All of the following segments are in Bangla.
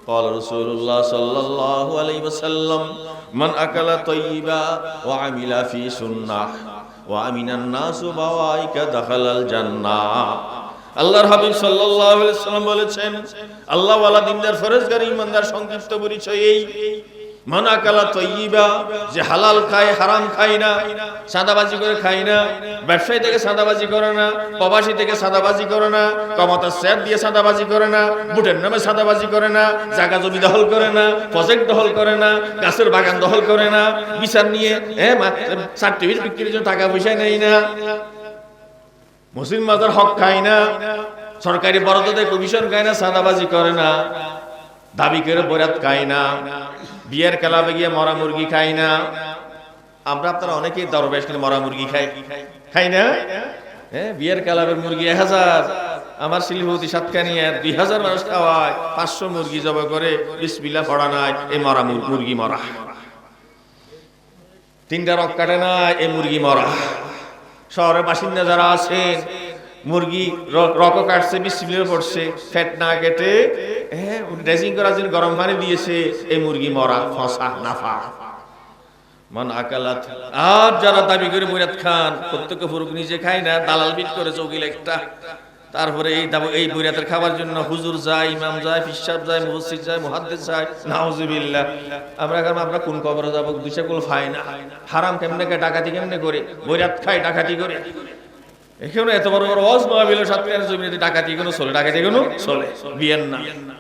قال رسول الله صلى الله عليه وسلم من أكل طيبا وعمل في سنة وأمن الناس بوائك دخل الجنة আল্লাহর হাবিব সাল্লাল্লাহু আলাইহি ওয়াসাল্লাম বলেছেন আল্লাহ ওয়ালা দিনদার ফরজগার ঈমানদার সংক্ষিপ্ত পরিচয় এই মান আকালা তাইয়্যিবা যে হালাল খায় হারাম খায় না সাদাবাজি করে খায় না ব্যবসায়ী থেকে সাদাবাজি করে না প্রবাসী থেকে সাদাবাজি করে না কমাতার শেয়ার দিয়ে সাদাবাজি করে না বুটের নামে সাদাবাজি করে না জায়গা জমি দখল করে না প্রজেক্ট দখল করে না গাছের বাগান দখল করে না বিচার নিয়ে সার্টিফিকেট বিক্রির জন্য টাকা পয়সা নেয় না মুসলিম মাজার হক খায় না সরকারি বরাদ্দে কমিশন খায় না সাদাবাজি করে না দাবি করে বরাত খায় না বিয়ের ক্লাবে গিয়ে মরা মুরগি খাই না আমরা আপনারা অনেকেই দরবেশ কিনে মরা মুরগি খাই না বিয়ের ক্লাবের মুরগি 1000 আমার শিলিগুড়ি সাতকানিয়া 2000 মানুষ খাওয়ায় 500 মুরগি জবাই করে বিসমিল্লাহ পড়া নাই এই মরা মুরগি মরা 3টা রক কাটে না এই মুরগি মরা শহরের বাসিন্দা যারা আছেন মুরগি রক কাটছে বিসমিল্লাহ পড়ছে ফ্যাট না কেটে ড্রেসিং করার জন্য গরম পানি দিয়েছে এই মুরগি মরা ফসা নাফা মান আকালাত আর যারা দাবি করে বৈরাত খান প্রত্যেক পুরুষ নিজে খায় না দালাল বিট করে চৌকিল একটা তারপরে এই বৈরাতের খাবার জন্য হুজুর যায় ইমাম যায় ফিসাব যায় মুফাসসির যায় মুহাদ্দিস যায় নাউজুবিল্লাহ আমরা কোন কবরে যাব দুইটা কুল খাই না হারাম কেমনে কে ডাকাতি কেমনে করে বৈরাত খায় ডাকাতি করে এখানে এত বড় বড় ওয়াজ মাহফিল সাতকানিয়া জমিতে ডাকাতি কোনো চলে ডাকাতি কোনো চলে বিয়েন না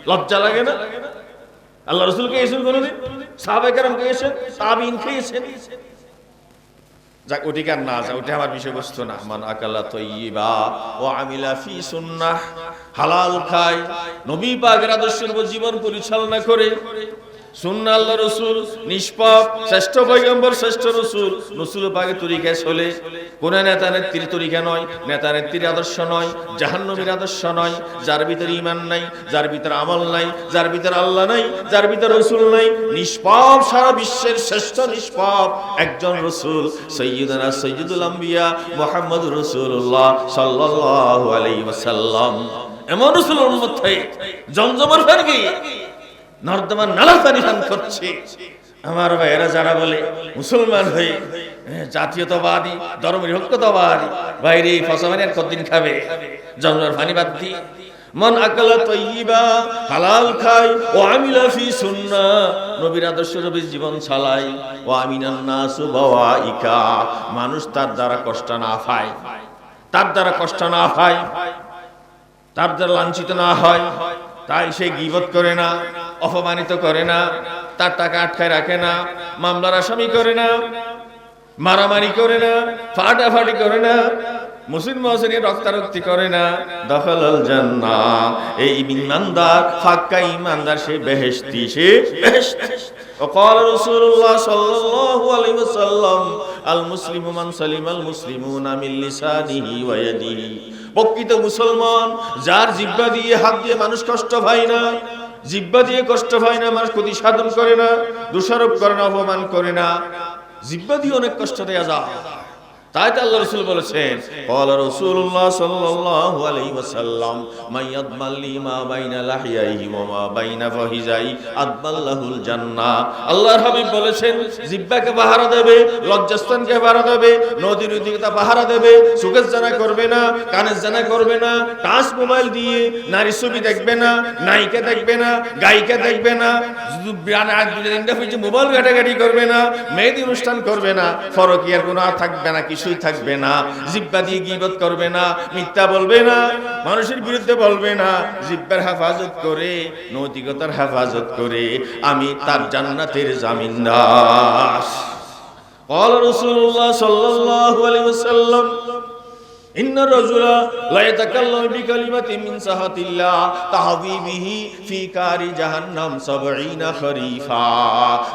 লজ্জা লাগে না আল্লাহ রাসূল কে এসেছেন কোনদিন সাহাবায়ে কেরাম কে এসেছেন তাবিঈন কে এসেছেন যাক ওটিকার না যা ওটা আমার বিষয়বস্তু না মান আকালা তাইয়্যিবা ওয়া আমিলা ফি সুন্নাহ হালাল খায় নবী পাকের আদর্শের উপর জীবন পরিচালনা করে সুন্নাহ আল্লাহ রাসূল নিষ্পাপ শ্রেষ্ঠ পয়গম্বর শ্রেষ্ঠ রাসূল পাকের তরিকায় চলে কোন নেতা নেত্রীর তরিকা নয় নেতা নেত্রীর আদর্শ নয় জাহান্নামীর আদর্শ নয় যার ভিতরে ঈমান নাই যার ভিতরে আমল নাই যার ভিতরে আল্লাহ নাই যার ভিতরে রাসূল নাই নিষ্পাপ সারা বিশ্বের শ্রেষ্ঠ নিষ্পাপ একজন রাসূল সাইয়্যিদুনা সাইয়্যিদুল আম্বিয়া মুহাম্মদুর রাসূলুল্লাহ সাল্লাল্লাহু আলাইহি ওয়াসাল্লাম এমন রাসূলের উম্মত হয়ে জমজমের ফেরগি নর্দমার নালা পানি পান করছে আমার ভাইয়েরা যারা বলে মুসলমান হয়ে জাতীয়তাবাদী ধর্মনিরপেক্ষতাবাদী বাইরে ফসমানের কতদিন খাবে জমজমের পানি বাদ দিয়ে মান আকালা তাইয়্যিবা হালাল খায় ও আমিলা ফি সুন্নাহ নবীর আদর্শ নবীর জীবন চালায় ও আমিনান নাসু বাওয়াইকা মানুষ তার দ্বারা কষ্ট না পায় তার দ্বারা কষ্ট না পায় তার দ্বারা লাঞ্ছিত না হয় তাই সে গীবত করে না অপমানিত করে না তার টাকা আটকায় রাখে না মামলার আসামি করে না মারামারি করে না ফাটাফাটি করে না মুসলিম মুসলিমের রক্তারক্তি করে না দখলাল জান্নাহ এই ঈমানদার পাক্কা ঈমানদার সে বেহেশতি সে বেহেশতি وقال رسول الله صلى الله عليه وسلم المسلم من سلم المسلمون من لسانه ويده প্রকৃত মুসলমান যার জিহ্বা দিয়ে হাত দিয়ে মানুষ কষ্ট পায় না জিহ্বা দিয়ে কষ্ট পায় না মানুষ ক্ষতি সাধন করে না দোষারোপ করে না অপমান করে না জিহ্বা দিয়ে অনেক কষ্ট দেয়া যায় তাই তো আল্লাহ রাসূল বলেছেন ক্বালা রাসূলুল্লাহ সাল্লাল্লাহু আলাইহি ওয়াসাল্লাম মাইয়াদমাল্লি মা বাইনা লাহিয়াইহি ওয়া মা বাইনা ফাহিজাই আদমাল্লাহুল জান্নাহ আল্লাহর হাবিব বলেছেন জিহ্বাকে পাহারা দেবে লজ্জাস্থানকে পাহারা দেবে নদীর দিকে পাহারা দেবে চোখের জানা করবে না কানের জানা করবে না টাচ মোবাইল দিয়ে নারী ছবি দেখবে না নায়িকা দেখবে না গায়িকা দেখবে না মোবাইল ঘাটাঘাটি করবে না মেহেদি অনুষ্ঠান করবে না ফরকিয়ার কোনো থাকবে না কিছুই থাকবে না জিহ্বা দিয়ে গীবত করবে না মিথ্যা বলবে না মানুষের বিরুদ্ধে বলবে না জিহ্বার হেফাজত করে নৈতিকতার হেফাজত করে আমি তার জান্নাতের জামিনদার قال رسول الله صلى الله عليه وسلم إن الرجل لا يتكلم بكلمة من سخط الله تهوي به في كار جهنم 70 خريفا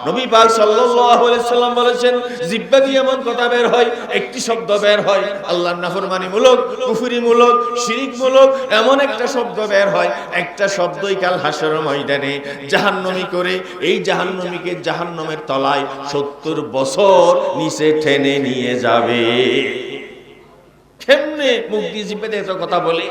নবী পাক সাল্লাল্লাহু আলাইহি সাল্লাম বলেছেন জিহ্বা দিয়ে এমন কথা বের হয় একটি শব্দ বের হয় আল্লাহর নাফরমানি মূলক কুফরি মূলক শিরক মূলক এমন একটা শব্দ বের হয় একটা শব্দই কাল হাসরের ময়দানে জাহান্নামী করে এই জাহান্নামীকে জাহান্নামের তলায় 70 বছর নিচে টেনে নিয়ে যাবে কেমনে মুখ দিয়ে জিহ্বা দিয়ে কথা বলে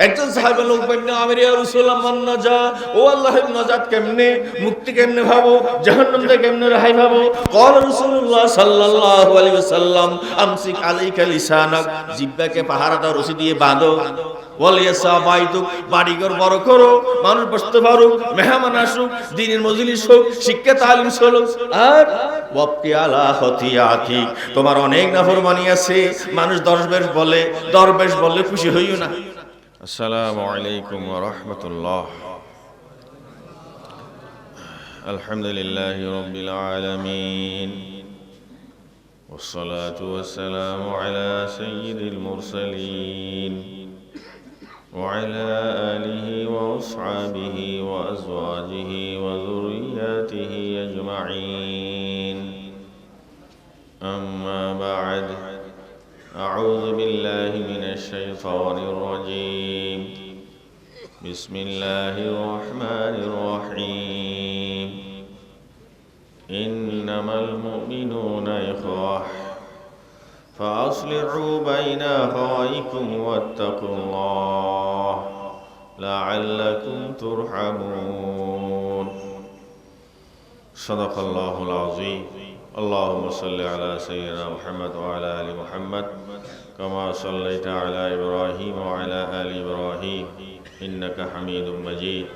একজন সাহাবী লোক বললেন আমির ইয়া রাসূলুল্লাহ মান নাজা, ও আল্লাহর নাজাত কেমনে, মুক্তি কেমনে ভাবো, জাহান্নাম থেকে কেমনে রেহাই ভাবো? ক্বাল রাসূলুল্লাহ সাল্লাল্লাহু আলাইহি ওয়াসাল্লাম আমসিক আলাইকা লিসানাক, জিহ্বাকে পাহারা দাও, রশি দিয়ে বাঁধো। ওয়ালিয়াসা বাইতুক, বাড়িঘর বড় করো, মানুষ বসতে পারুক, মেহমান আসুক, দ্বীনের মজলিস হোক, শিক্ষা তালিম চলুক। আর ওয়াবকি আলা খতিয়াতি, তোমার অনেক নাফরমানি আছে, মানুষ দরবেশ বলে খুশি হইও না। আসসালামু আলাইকুম ওয়া রাহমাতুল্লাহ। আলহামদুলিল্লাহি রাব্বিল আলামিন, والصلاة والسلام على سيد المرسلين وعلى آله وأصحابه وأزواجه وذرياته أجمعين. أما بعد، أعوذ بالله من الشيطان الرجيم. بسم الله الرحمن الرحيم. إنما المؤمنون إخوة فأصلحوا بين أخويكم واتقوا الله لعلكم ترحمون. صدق الله العظيم. اللهم صل على سيدنا محمد وعلى آل محمد كما صليت على إبراهيم وعلى آل إبراهيم إنك حميد مجيد.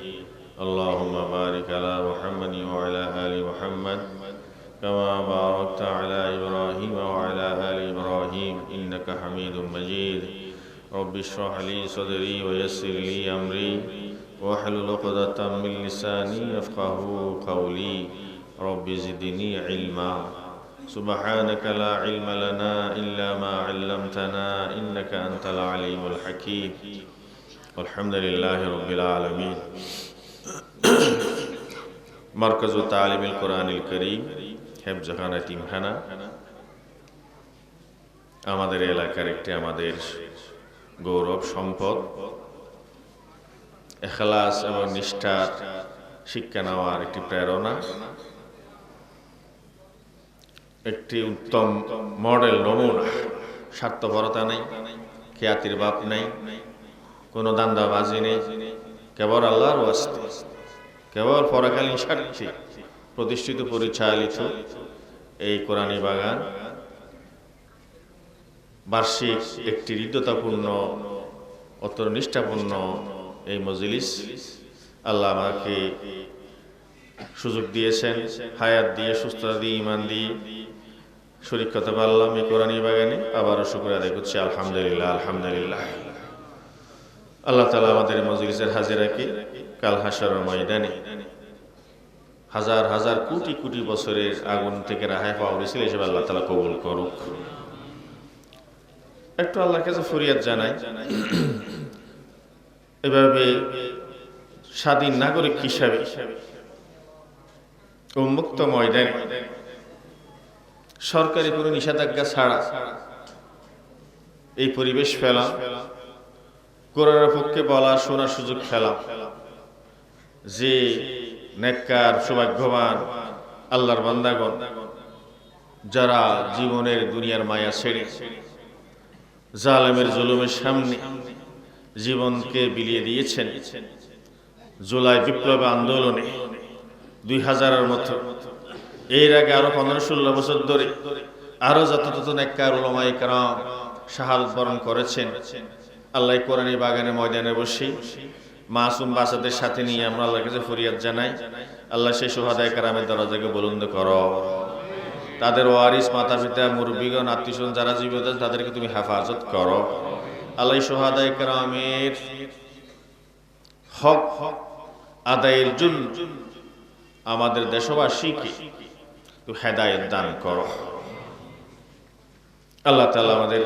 اللهم بارك على محمد وعلى آل محمد كما باركت على إبراهيم وعلى آل إبراهيم إنك حميد مجيد. رب اشرح لي صدري ويسر لي أمري واحلل عقدة من لساني يفقهوا قولي. رب زدني علما. سبحانك لا علم لنا إلا ما علمتنا إنك أنت العليم الحكيم. والحمد لله رب العالمين. মারকাজ তালিমুল কোরআনুল কারীম হেফজখানা তিমখানা আমাদের এলাকার একটি আমাদের গৌরব সম্পদ। ইখলাস এবং নিষ্ঠার শিক্ষা নেওয়ার একটি প্রেরণা, একটি উত্তম মডেল নমুনা। স্বার্থপরতা নেই, খ্যাতির বাপ নেই, কোনো দান্দাবাজি নেই, কেবল আল্লাহর ওয়াস্তে, কেবল পরকালীন স্বার্থে প্রতিষ্ঠিত পরিচালিত এই কোরআনী বাগান বার্ষিক একটি হৃদ্যতাপূর্ণ অত্যন্ত নিষ্ঠাপূর্ণ এই মজলিস। আল্লাহ আমাকে সুযোগ দিয়েছেন, হায়াত দিয়ে, সুস্থতা দিয়ে, ঈমান দিয়ে শরীক করতে পারলাম এই কোরআনী বাগানে। আবারও শুকর আদায় করছি, আলহামদুলিল্লাহ আলহামদুলিল্লাহ। আল্লাহ তাআলা আমাদের মজলিসের হাজিরাকে কাল হাশরের ময়দানে হাজার হাজার কোটি কোটি বছরের আগুন থেকে রেহাই পাওয়া ওসিলা হিসেবে আল্লাহ তাআলা কবুল করুক। একটু আল্লাহর কাছে ফরিয়াদ জানাই, এভাবে স্বাধীন নাগরিক হিসাবে উন্মুক্ত ময়দানে সরকারি কোনো নিষেধাজ্ঞা ছাড়া এই পরিবেশ ফেলা, কোরআনের পক্ষে বলা শোনার সুযোগ ফেলা, যে নেককার সৌভাগ্যবান আল্লাহর বান্দাগণ যারা জীবনের দুনিয়ার মায়া ছেড়ে জালেমের জুলুমের সামনে জীবনকে বিলিয়ে দিয়েছেন। জুলাই বিপ্লব আন্দোলনে 2000-এর মতো, এর আগে আরো 15-16 বছর ধরে আরো যত নেককার উলামায়ে কেরাম শাহাদাত বরণ করেছেন। আল্লাহ কোরআনী বাগানে ময়দানে বসে মাসুম বাচ্চাদের সাথে নিয়ে আমরা আল্লাহর কাছে ফরিয়াদ জানাই, আল্লাহ সেই শুহাদায়ে কেরামের দরজাকে বুলন্দ করো। তাদের ওয়ারিস, মাতা পিতা, মুরব্বীগণ, আত্মীয়স্বজন যারা জীবিত আছেন তাদেরকে তুমি হেফাজত করো। আল্লাহ শুহাদায়ে কেরামের হক আদায়ের জন্য আমাদের দেশবাসীকে তুমি হেদায়েত দান করো। আল্লাহ তাআলা আমাদের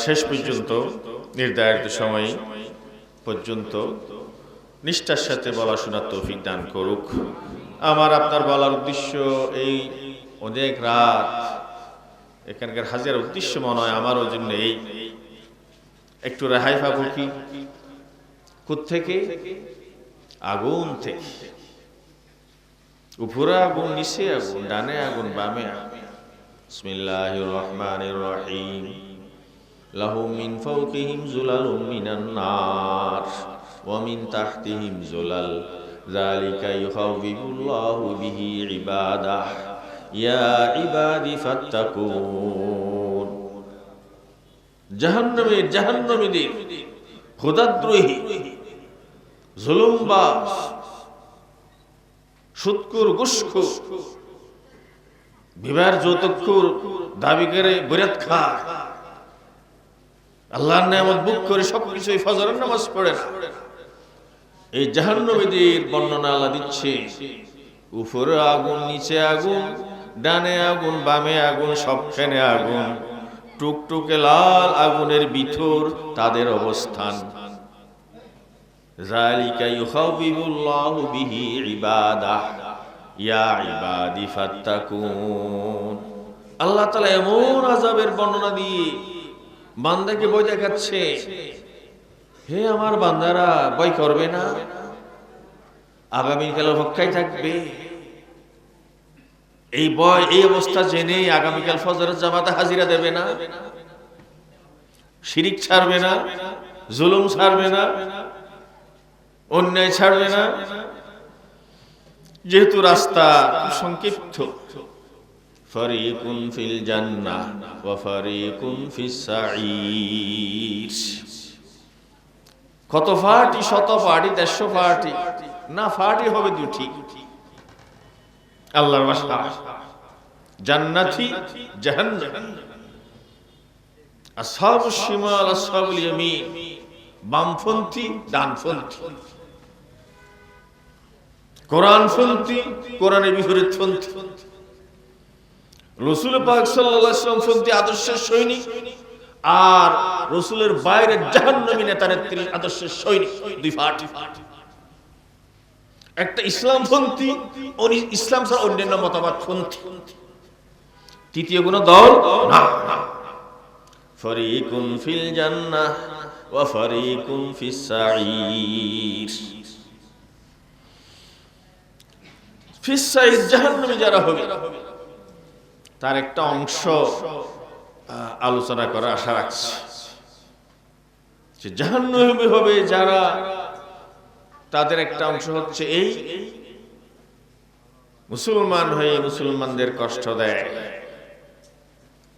শেষ পর্যন্ত নির্ধারিত সময় পর্যন্ত নিষ্ঠার সাথে বলা শোনার তৌফিক দান করুক। আমার আপনার বলার উদ্দেশ্য, এই অনেক রাত এখানকার হাজিরার উদ্দেশ্য মনে হয় আমারও জন্য এই একটু রেহাই পাবো কি কোত্থেকে? আগুন থেকে। উপরে আগুন, নিচে আগুন, ডানে আগুন, বামে আগুন। বিসমিল্লাহির রহমানির রহিম। লাহুম মিন ফাওকিহিম যুলালুম মিনান নার ওয়া মিন তাহতিহিম যুলাল যালিকা ইউখাউফিফুল্লাহু বিহি ইবাদাহ ইয়া ইবাদি ফাত্তাকুন। জাহান্নামীদের খোদাদ্রোহী, জুলুমবাজ, সুদখোর, ঘুষখোর, বিবাহের যৌতুকখোর, দাবি করে বৈরাত খায়, আল্লাহর নেয়ামত বুক করে সবকিছু ফজরের নামাজ পড়ে না, এই জাহান্নামীদের বর্ণনা আল্লাহ দিচ্ছে। উপরে আগুন, নিচে আগুন, ডানে আগুন, বামে আগুন, সবখানে আগুন, টুকটুকে লাল আগুনের ভিতর তাদের অবস্থান। যালিকা ইউখাউফিফুল্লাহু বিহি ইবাদাহ ইয়া ইবাদি ফাত্তাকুন। আল্লাহ তাআলা এমন আযাবের বর্ণনা দিয়ে বান্দাকে ভয় দেখাচ্ছে, হে আমার বান্দারা, ভয় করবে না? আগামীকাল অপেক্ষায় থাকবে। এই ভয়, এই অবস্থা জেনে আগামীকাল ফজরের জামাতে হাজিরা দেবে না, শিরিক ছাড়বে না, জুলুম ছাড়বে না, অন্যায় ছাড়বে না। যেহেতু রাস্তা সংক্ষিপ্ত, ফারিকুন ফিল জান্নাহ ওয়া ফারিকুন ফিস সাঈর। কত ফাটি, শত ফাটি, 150 ফাটি না, ফাটি হবে দুটি। আল্লাহর বাসা জান্নাতি, জাহান্নামী। আসহাবুশ শিমাল, আসহাবুল ইয়ামিন, বামপন্থী, ডানপন্থী, কোরআনপন্থী, কোরআনের বিপরীতপন্থী, রাসূল পাক সাল্লাল্লাহু আলাইহি ওয়াসাল্লাম পন্থী আদর্শের সৈনিক, আর রাসূলের বাইরে জাহান্নামী নেতা-নেত্রীর আদর্শের সৈনিক। দুই পার্টি, একটা ইসলামপন্থী, ইসলাম ছাড়া অন্যান্য মতবাদপন্থী, তৃতীয় কোন দল না। ফারিকুন ফিল জান্নাহ ওয়া ফারিকুন ফিস সাঈর। ফিস সাঈর জাহান্নামী যারা হবে, তার একটা অংশ আলোচনা করা আশা রাখছি। যে জাহান্নামী হবে যারা, তাদের একটা অংশ হচ্ছে এই মুসলমান হয়ে মুসলমানদের কষ্ট দেয়,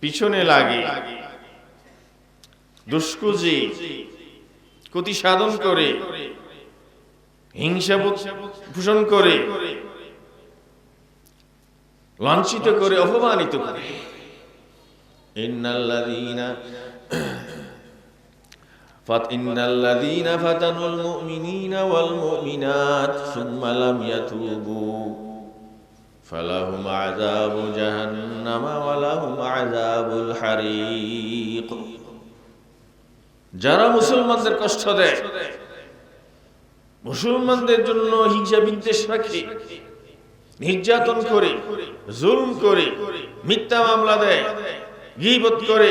পিছনে লাগে, দুষ্কুজি, ক্ষতি সাধন করে, হিংসা পোষণ করে, লাঞ্ছিত করে, অপমানিত করে। ইন্নাল্লাযীনা ফাতানুল মুমিনিনা ওয়াল মুমিনাত সুম্মা লাম ইয়াতুবু ফালাহুম আযাবু জাহান্নাম ওয়া লাহুম আযাবুল হারিক। যারা মুসলমানদের কষ্ট দেয়, মুসলমানদের জন্য হিংসা বিদ্বেষ রাখে, নির্যাতন করে, জুলুম করে, মিথ্যা মামলা দেয়, গীবত করে,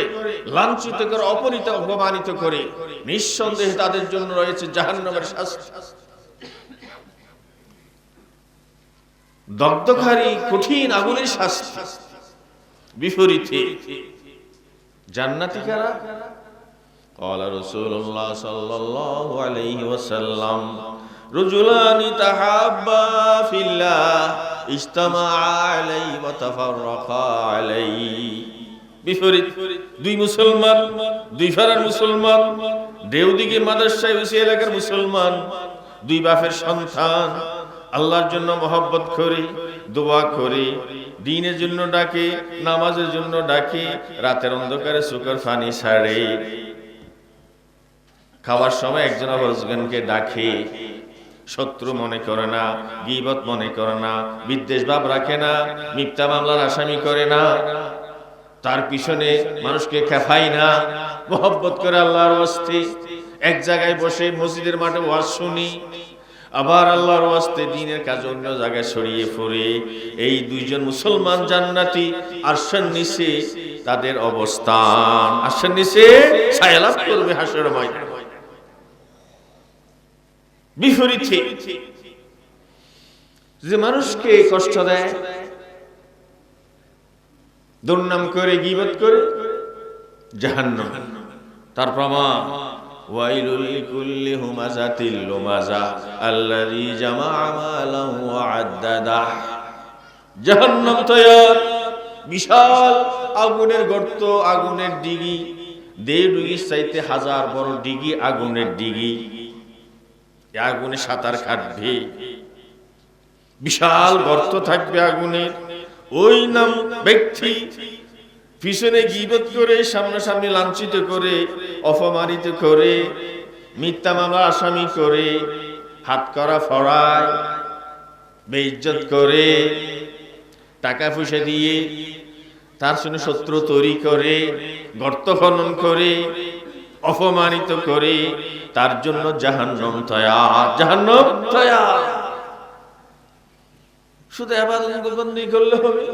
লাঞ্ছিত করে, অপমানিত করে, নিঃসন্দেহে তাদের জন্য রয়েছে জাহান্নামের শাস্তি। দগ্ধকারী কঠিন আগুনের শাস্তি। বিপরীতে জান্নাতি কারা? قال رسول الله صلى الله عليه وسلم رجلان تحابا في الله اجتمعا عليه وتفرقا عليه। বিপরীত দুই মুসলমান, দুই ফারার মুসলমান, দেওদিকে মাদ্রাসায় বসে এলাকার মুসলমান, দুই বাপের সন্তান, আল্লাহর জন্য মহব্বত করে, দোয়া করে, দ্বীনের জন্য ডাকে, নামাজের জন্য ডাকে, রাতের অন্ধকারে চোখের পানি ছাড়ে, খাওয়ার সময় একজন অপরজনকে ডাকে, শত্রু মনে করে না, গীবত মনে করে না, বিদ্বেষ ভাব রাখে না, মিথ্যা মামলার আসামি করে না, তার পিছনে মানুষকে খেপাই না, মহব্বত করে আল্লাহর ওয়াস্তে এক জায়গায় বসে মসজিদের মাঠে ওয়াজ শুনি, আবার আল্লাহর ওয়াস্তে দ্বীনের কাজ অন্য জায়গায় ছড়িয়ে পড়ে, এই দুইজন মুসলমান জান্নাতি আরশের নিচে তাদের অবস্থান, আরশের নিচে ছায়া লাভ করবে হাসরের ময়দানে। বিপরীতে যে মানুষকে কষ্ট দেয়, দুর্নাম করে, গীবত করে, জাহান্নাম। তার প্রমাণ ওয়াইলুল লিকুল্লি হুমাযাতিল লুমাযা আল্লাযী জামাআ মালান ওয়া আদ্দাদা। জাহান্নাম তৈয়ার, বিশাল আগুনের গর্ত, আগুনের ডিগি, দেড় চাইতে হাজার বড় ডিগি, আগুনের ডিগি, আগুনে সাঁতার কাটবে, বিশাল গর্ত থাকবে আগুনের। ওই নাম ব্যক্তি পিছনে গীবত করে, সামনাসামনি লাঞ্ছিত করে, অপমানিত করে, মিথ্যা মামলা আসামি করে, হাত করা ফড়ায়, বেইজ্জত করে, টাকা পয়সা দিয়ে তার সঙ্গে শত্রু তৈরি করে, গর্ত খনন করে, অপমানিত করে, তার জন্য জাহান্নাম তৈয়ার, জাহান্নাম তৈয়ার। শুধু ইবাদত বন্দেগি করলে হবে?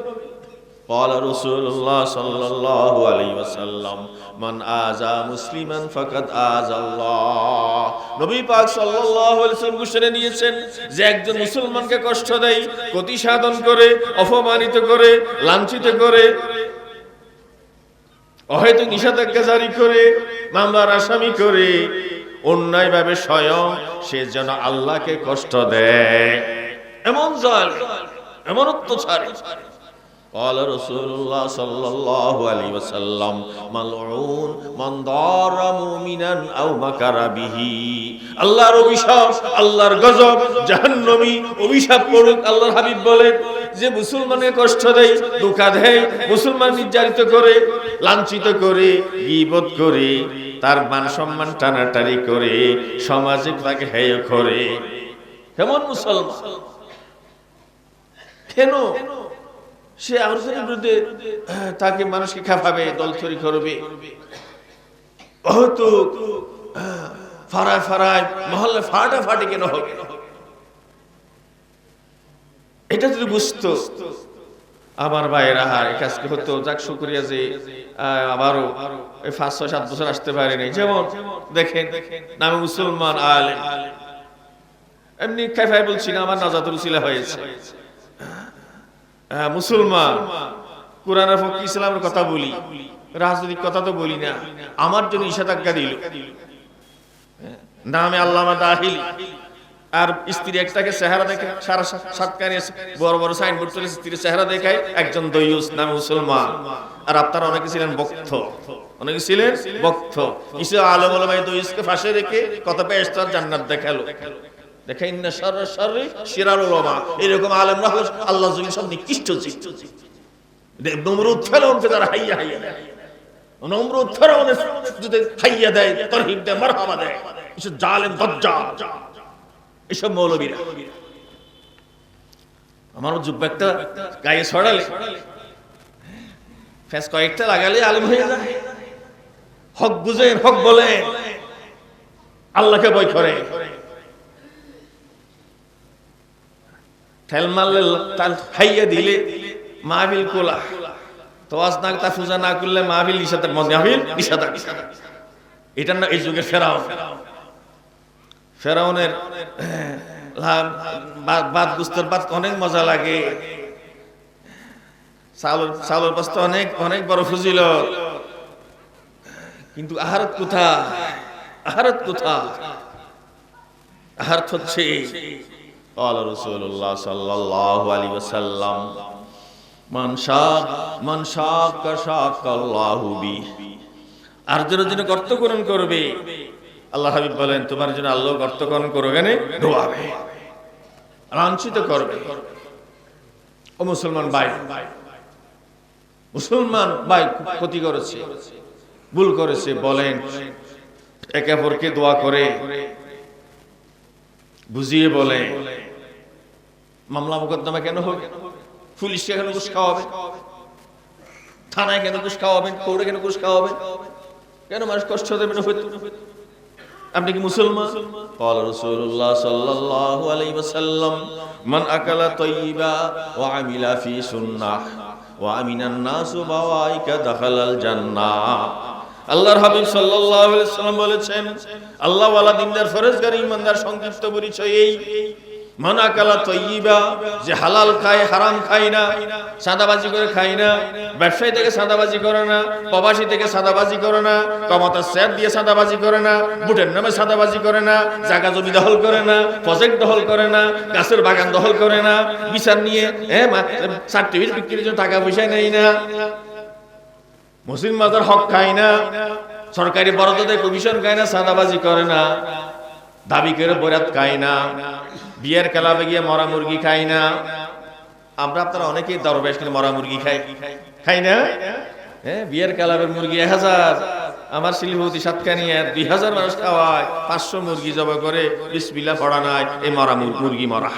قال رسول الله صلى الله عليه وسلم من آذى مسلما فقد آذى الله। নবী পাক সাল্লাল্লাহু আলাইহি ওয়াসাল্লাম ঘোষণা দিয়েছেন যে একজন মুসলমানকে কষ্ট দেয়, ক্ষতি সাধন করে, অপমানিত করে, লাঞ্ছিত করে, অহেতুক নিষেধাজ্ঞা জারি করে, মামলার আসামি করে, অন্যায়ভাবে স্বয়ং সে যেন আল্লাহকে কষ্ট দেয়, এমন জালিম, এমন অত্যাচারী। قال رسول الله صلى الله عليه وسلم ملعون من ضار مؤمنا او مكر به। আল্লাহর অভিশাপ, আল্লাহর গজব, জাহান্নামী অভিশাপ পড়ুক। আল্লাহর হাবিব বলেন যে মুসলমানকে কষ্ট দেয়, ধোঁকা দেয়, মুসলমান নির্যাতিত করে, লাঞ্ছিত করে, গীবত করে, তার মান সম্মান টানাটানি করে, সমাজে তাকে হেয় করে, কেমন মুসলমান? কেন সে আরেকজনের বিরুদ্ধে তাকে মানুষকে খাপাবে, দলছড়ি করবে, হয়তো ফাড়ায় ফাড়ায় মহল্লা ফাটাফাটি কেন হবে? এটা যদি বুঝতো আমার ভাইয়েরা, এই কাজকে হতো, যাক শুকরিয়া যে আবারও 5-6-7 বছর আসতে পারেনি। যেমন দেখেন নামে মুসলমান আলেম, এমনি খাইফাই বলছি না, আমার নাজাতুল উসিলা হয়েছে, মুসলমান, কোরআনের পক্ষে ইসলামের কথা বলি, রাজনৈতিক কথা তো বলি না, আমার জন্য নিষেধাজ্ঞা দিল, নামে আল্লামা দাখিলি, আর স্ত্রী একটাকে চেহারা দেখে সারা সাতকানি বড় বড় সাইনবোর্ড চলে, স্ত্রীর চেহারা দেখায় একজন দয়ুস নামে মুসলমান। আর আপনারা অনেকে ছিলেন বক্ত, অনেকে ছিলেন বক্ত, কিছু আলেম ওলামায়ে দয়ুসকে ফাঁসে রেখে কত বেহেশত আর জান্নাত দেখালো, দেখে ইন্না শাররা শাররি শিরারুল উলামা। এরকম আলেমরা হলো আল্লাহর জমিনে সব নিকৃষ্ট জীব। নমরুদ ফেরাউনকে তারা হাইয়া হাইয়া দেয়, নমরুদ ফেরাউনের যদি হাইয়া দেয়, তারহিব দেয়, মারহাবা দেয়, এসব জালেম দাজ্জাল, এসব মৌলবীরা। আমার জুব্বা একটা গায়ে ছড়ালে, ফেস কয়েকটা লাগালে আলেম হয়ে যায়। হক বুঝেন, হক বলেন, আল্লাহকে ভয় করে। ঠেল মারলে, খাইয়া দিলে মাহফিল কোলা, তোয়াজ না তা পূজা না করলে মাহফিল নিষেধ, মাহফিল নিষেধ। এটা না এই যুগের ফেরাউন। ফেরাউনের বাদ গুস্তর বাদ অনেক মজা লাগে, চাউলের পাস্তা অনেক অনেক বড় ফজিলত, কিন্তু আহারত কোথায়? আহারত কোথায়? আহারত হচ্ছে قال رسول الله صلى الله عليه وسلم من شاق شاق الله به। আর যারা গর্ত খনন করবে, আল্লাহ হাবিব বলেন তোমার জন্য আল্লাহ গর্ত খনন করবে, ডোবাবে, লাঞ্ছিত করবে। ও মুসলমান ভাই, মুসলমান ভাই ক্ষতি করেছে, ভুল করেছে, বলেন একে অপরকে দোয়া করে বুঝিয়ে বলে, মামলা মোকদ্দমা কেন হবে? পুলিশকে কেন ঘুষ খাওয়াবেন? থানায় কেন ঘুষ খাওয়াবেন? কোর্টে কেন ঘুষ খাওয়াবেন? কেন মানুষ কষ্ট দেবেন? আপনি কি মুসলমান? قال رسول الله صلى الله عليه وسلم من اكل طيبا وعمل في سنه وامن الناس بوائك دخل الجنه। আল্লাহর হাবিব সাল্লাল্লাহু আলাইহি ওয়াসাল্লাম বলেছেন, আল্লাহ ওয়ালা দিনদার, ফরজগার, ঈমানদার সংক্ষিপ্ত পরিচয় এই মান আকালা তয়্যিবা, যে হালাল খায় হারাম খায় না, সাদাবাজি করে খায় না, ব্যবসায়ী থেকে সাদাবাজি করে না, প্রবাসী থেকে সাদাবাজি করে না, কমাতার শেয়ার দিয়ে সাদাবাজি করে না, বুটের নামে সাদাবাজি করে না, জায়গা জমি দখল করে না, প্রজেক্ট দখল করে না, গাছের বাগান দখল করে না, বিচার নিয়ে সার্টিফিকেট বিক্রির জন্য টাকা পয়সা নেই না, মুসলিম মাজার হক খায় না, সরকারি বরাদ্দ দিয়ে কমিশন খায় না, সাদাবাজি করে না, দাবি করে বরাত খায় না, বিয়ের ক্লাবে গিয়ে মরা মুরগি খায় না। আমরা আপনারা অনেকেই দরবেশ কিনে মরা মুরগি খাই না? হ্যাঁ, বিয়ের ক্লাবের মুরগি 1000, আমার শিলিগুড়ি সাতকানিয়া 2000 মানুষ খাওয়ায়, 500 মুরগি জবাই করে বিসমিল্লাহ পড়া নাই, এই মরা মুরগি মরা।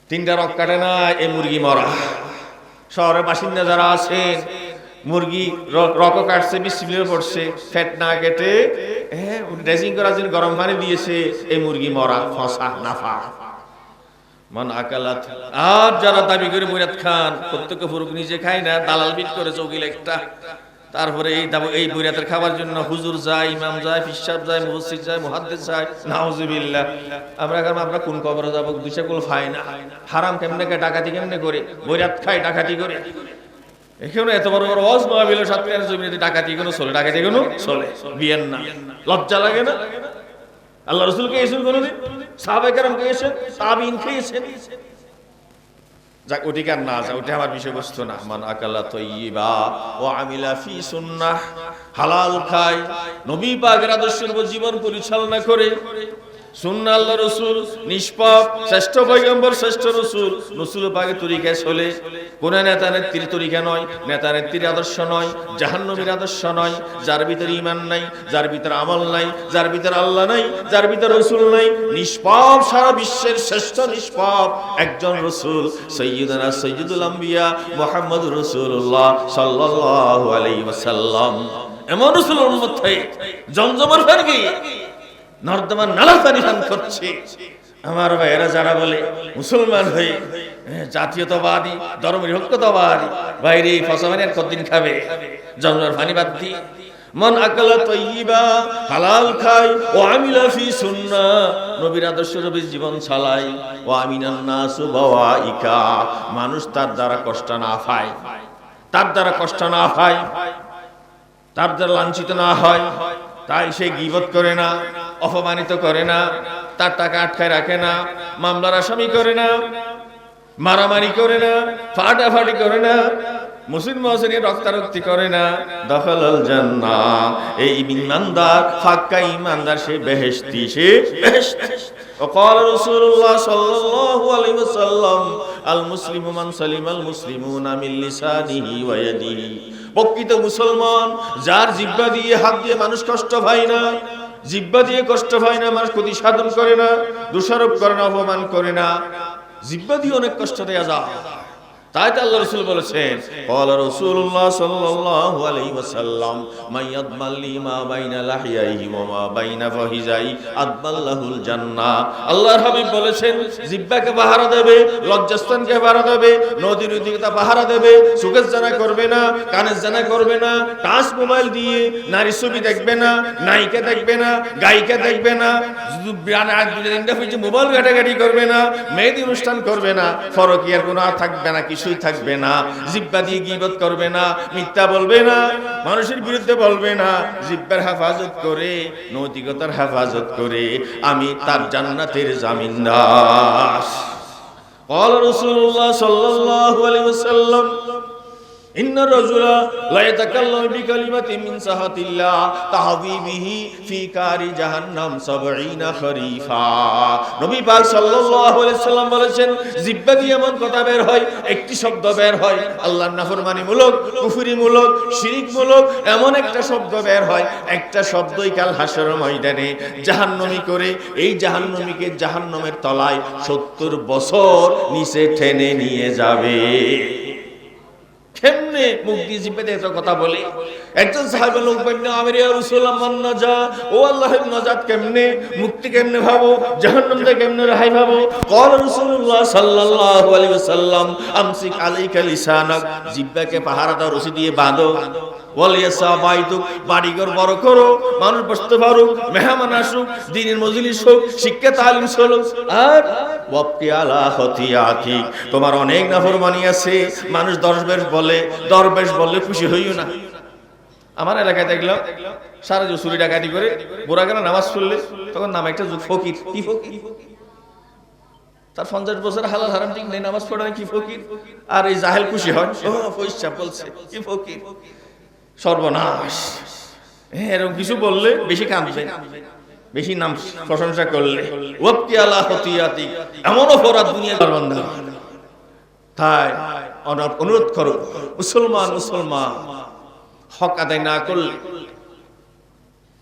3টা রক কাটে না, এই মুরগি মরা। শহরের বাসিন্দা যারা আছেন, মুরগি রক কাটছে, বিসমিল্লাহ পড়ছে, ফ্যাট না কেটে ড্রেসিং করার জন্য গরম পানি দিয়েছে, এই মুরগি মরা, ফসা নাফা। মান আকালাত, আর যারা দাবি করে বরাত খান, প্রত্যেক পুরুষ নিজে খায় না, দালাল বিট করে চৌকিল একটা, তারপরে এই বরাতের খাবার জন্য হুজুর যায়, ইমাম যায়, পিসাব যায়, মুফাসসির যায়, মুহাদ্দিস যায়, নাউজুবিল্লাহ। আমরা কোন কবরে যাব, দুইশা কুল খায় না, হারাম কেমনে খায়, ডাকাতি কেমনে করে, বরাত খায়, ডাকাতি করে। এখানে এত বড় বড় ওয়াজ মাহফিল, সাতকার জমিতে ডাকাতি কোনো চলে, ডাকাতি কোনো চলে, বিয়ের না, লজ্জা লাগে না? আল্লাহ রাসূল কে এসেছেন কোনদিন? সাহাবায়ে কেরাম কে এসেছেন? তাবিঈন কে এসেছেন? যাক, ওটিকে আর না যা, ওটা আমার বিষয়বস্তু না। মান আকালা তয়্যিবা ওয়া আমিলা ফি সুন্নাহ, হালাল খায়, নবী পাকের আদর্শের উপর জীবন পরিচালনা করে, সুন্নাহ আল্লাহ রাসূল নিষ্পাপ, শ্রেষ্ঠ পয়গম্বর, শ্রেষ্ঠ রাসূল, রাসূল পাকের তরিকায় চলে, কোন নেতা নেত্রীর তরিকা নয়, নেতা নেত্রীর আদর্শ নয়, জাহান্নামীর আদর্শ নয়, যার ভিতরে ঈমান নাই, যার ভিতরে আমল নাই, যার ভিতরে আল্লাহ নাই, যার ভিতরে রাসূল নাই, নিষ্পাপ, সারা বিশ্বের শ্রেষ্ঠ নিষ্পাপ একজন রাসূল, সাইয়্যিদুনা সাইয়্যিদুল আম্বিয়া মুহাম্মদুর রাসূলুল্লাহ সাল্লাল্লাহু আলাইহি ওয়াসাল্লাম। এমন রাসূলের উম্মত হয়ে জমজমের ফেরগি নর্দমার নালা পানি পান করছে। আমার ভাইয়েরা যারা বলে মুসলমান হয়ে জাতীয়তাবাদী, ধর্মনিরপেক্ষতাবাদী, বাইরে ফসামানি আর কতদিন খাবে, জমজমের পানি বাদ দিয়ে। মান আকালা তয়্যিবা, হালাল খায়, ও আমিলা ফি সুন্নাহ, নবীর আদর্শ নবীর জীবন চালায়, ও আমিনান নাসু বাওয়াইকা, মানুষ তার দ্বারা কষ্ট না পায়, তার দ্বারা কষ্ট না পায়, তার দ্বারা লাঞ্ছিত না হয়, তাই সে গীবত করে না, অপমানিত করে না, তার টাকা আটকায় রাখে না, মামলার আসামি করে না, মারামারি করে না, ফাটাফাটি করে না, মুসলিম মুসলিমের রক্তারক্তি করে না। দখলল জান্নাহ, এই ইমানদার, পাক্কা ইমানদার, সে বেহেশতি, সে বেহেশতি। وقال رسول الله صلى الله عليه وسلم المسلم من سلم المسلمون من لسانه ويده, প্রকৃত মুসলমান যার জিহ্বা দিয়ে, হাত দিয়ে মানুষ কষ্ট পায় না, জিহ্বা দিয়ে কষ্ট পায় না, মানুষ ক্ষতি সাধন করে না, দোষারোপ করে না, অপমান করে না, জিহ্বা দিয়ে অনেক কষ্ট দেয়া যায়। তাই তো আল্লাহ রাসূল বলেছেন, ক্বালা রাসূলুল্লাহ সাল্লাল্লাহু আলাইহি ওয়াসাল্লাম মাইয়াদমাল লিমা বাইনা লাহিয়াইহি ওয়া মা বাইনা ফাহিজাই আদমাল্লাহুল জান্নাহ। আল্লাহর হাবিব বলেছেন, জিহ্বাকে পাহারা দেবে, লজ্জাস্থানকে পাহারা দেবে, নদীর নৈতিকতা পাহারা দেবে, চোখের জানা করবে না, কানের জানা করবে না, টাচ মোবাইল দিয়ে নারী ছবি দেখবে না, নায়িকা দেখবে না, গায়িকা দেখবে না, মোবাইল ঘাটাঘাটি করবে না, মেহেদি অনুষ্ঠান করবে না, ফরকিয়ার কোনো আর থাকবে না, কিছুই থাকবে না। জিহ্বা দিয়ে গীবত করবে না, মিথ্যা বলবে না, মানুষের বিরুদ্ধে বলবে না। জিহ্বার হেফাজত করে, নৈতিকতার হেফাজত করে আমি তার জান্নাতের জামিনদার। قال رسول الله صلى الله عليه وسلم إن الرجل لا يتكلم بكلمة من سخط الله تهوي به في كار جهنم 70 خريفا। নবী পাক সাল্লাল্লাহু আলাইহি সাল্লাম বলেছেন, জিহ্বা দিয়ে এমন কথা বের হয়, একটি শব্দ বের হয় আল্লাহর নাফরমানিমূলক, কুফরিমূলক, শিরকমূলক, এমন একটা শব্দ বের হয়, একটা শব্দই কাল হাসরের ময়দানে জাহান্নামী করে এই জাহান্নামীকে জাহান্নামের তলায় 70 বছর নিচে টেনে নিয়ে যাবে। কেমনে মুখ দিয়ে জিহ্বা দিয়ে কথা বলে? একজন সাহাবা লোক বললেন আমির ইয়া রাসূলুল্লাহ মান নাজা, ও আল্লাহর নাজাত কেমনে, মুক্তি কেমনে ভাবো, জাহান্নাম থেকে কেমনে রেহাই ভাবো? ক্বাল রাসূলুল্লাহ সাল্লাল্লাহু আলাইহি ওয়াসাল্লাম আমসিক আলাইকা লিসানাক, জিহ্বাকে পাহারা দাও, রশি দিয়ে বাঁধো। ওয়ালিয়াসা বাইতুক, বাড়িঘর বড় করো, মানুষ বসতে পারুক, মেহমান আসুক, দ্বীনের মজলিস হোক, শিক্ষা তালিম চলুক। আর ওয়াবকি আলা খতিয়াতিক, তোমার অনেক নাফরমানি আছে, মানুষ দরবেশ বলে খুশি হইও না। আমার এলাকায় দেখলাম সারা যে চুরি ডাকাতি করে বুড়া গেলা নামাজ পড়লে তখন নাম একটা ফকির। কি ফকির? তার 50 বছর হালাল হারাম ঠিক নেই, নামাজ পড়ে না, কি ফকির? আর এই জাহেল খুশি হয়, ও পয়সা বলছে, কি ফকির। সর্বনাশ। এরকম কিছু বললে বেশি কাঁদবে, বেশি নাম প্রশংসা করলে। ওয়াবকি আলা খতিয়াতিক, এমন অপরাধ দুনিয়ার বান্দা। তাই অনুরোধ করো, মুসলমান হক আদায় না করলে,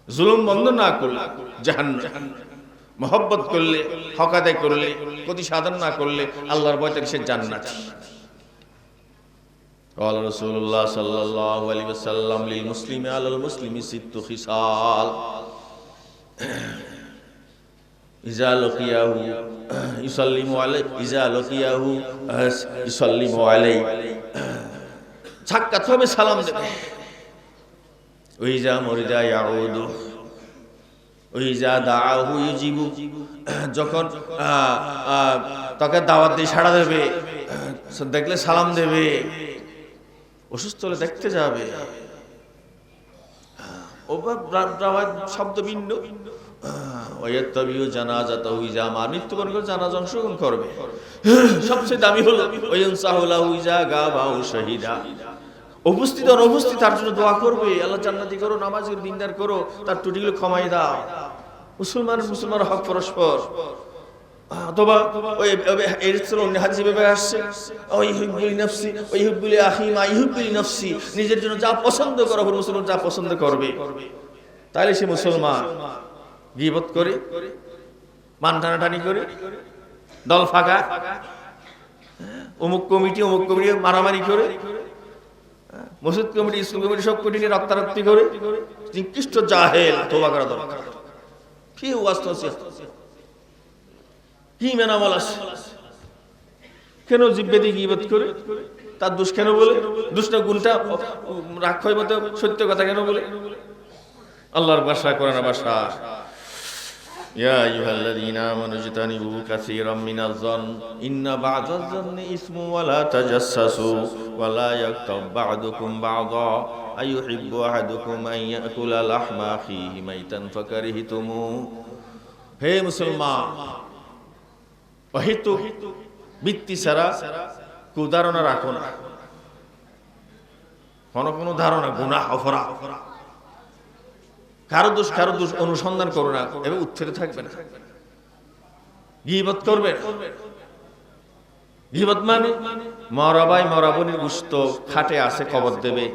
জুলুম বন্ধ না করলে জাহান্নাম, মহব্বত করলে, হক আদায় করলে, প্রতি সাধন না করলে আল্লাহর ভয় থেকে সে জান্নাত। قال رسول الله صلى الله عليه وسلم للمسلم على المسلم 6 خصال إذا لقيه يسلم عليه إذا لقيه يسلم عليه, সাক্ষাৎ হবে সালাম দেবে। ওইজা মরিদা ইয়াউদু ওইজা দাআহু ইউজিবু, যখন তাকে দাওয়াত দিয়ে সাড়া দেবে, দেখলে সালাম দেবে। অসুস্থ হলে দেখতে যাবে, শব্দ ভিন্ন। মৃত্যুবরণ করে জানাজা অংশগ্রহণ করবে। সবচেয়ে দামি হলো উপস্থিত অনুপস্থিত তার জন্য দোয়া করবে, আল্লাহ জান্নাতি করো, নামাজের দিনদার করো, তার ত্রুটিগুলো ক্ষমাই দাও। মুসলমান হক পরস্পর। অথবা ওই হাদিসে আসছে নিজের জন্য যা পছন্দ করো, মুসলমান যা পছন্দ করবে, তাহলে সে মুসলমান। গীবত করে, মান টানাটানি করে, দল ফাঁকা, অমুক কমিটি মারামারি করে, মসজিদ কমিটি, স্কুল কমিটি সব কমিটি নিয়ে রক্তারক্তি করে, নিকৃষ্ট জাহেল। তওবা করা দরকার। কি ওয়াজ নসিহত, কি মেনামল আছে? কেন জিহ্বা দিয়ে গীবত করে? তার দোষ কেন বলে? দোষ না গুণটা রাখয় মতো সত্য কথা কেন বলে? আল্লাহর ভাষা, কোরআনের ভাষা। ইয়া আইয়ুহাল্লাযীনা আমানু ইজতানিবু কাসীরাম মিনাজ যন ইন্না বা'দাজ যন্নি ইসমু ওয়া লা তাজাসসু ওয়া লা ইয়াগতাব বা'দুকুম বা'দা আইয়ুহিব্বু আহাদুকুম আন ইয়াকুলা লাহমা আখিহি মাইতান ফাকারিহতুমু। হে মুসলমান, অহেতুক বৃত্তি ছাড়া কুধারণা রাখো না। কোনো ধারণা গুনাহ অপরাধ, কারো দোষ অনুসন্ধান করো না, এভাবে উচ্ছেদ থাকবে না। গীবত করবে, গীবত মানে মরা ভাই মরা বোনের গোশত খাটে আছে, কবর দেবে,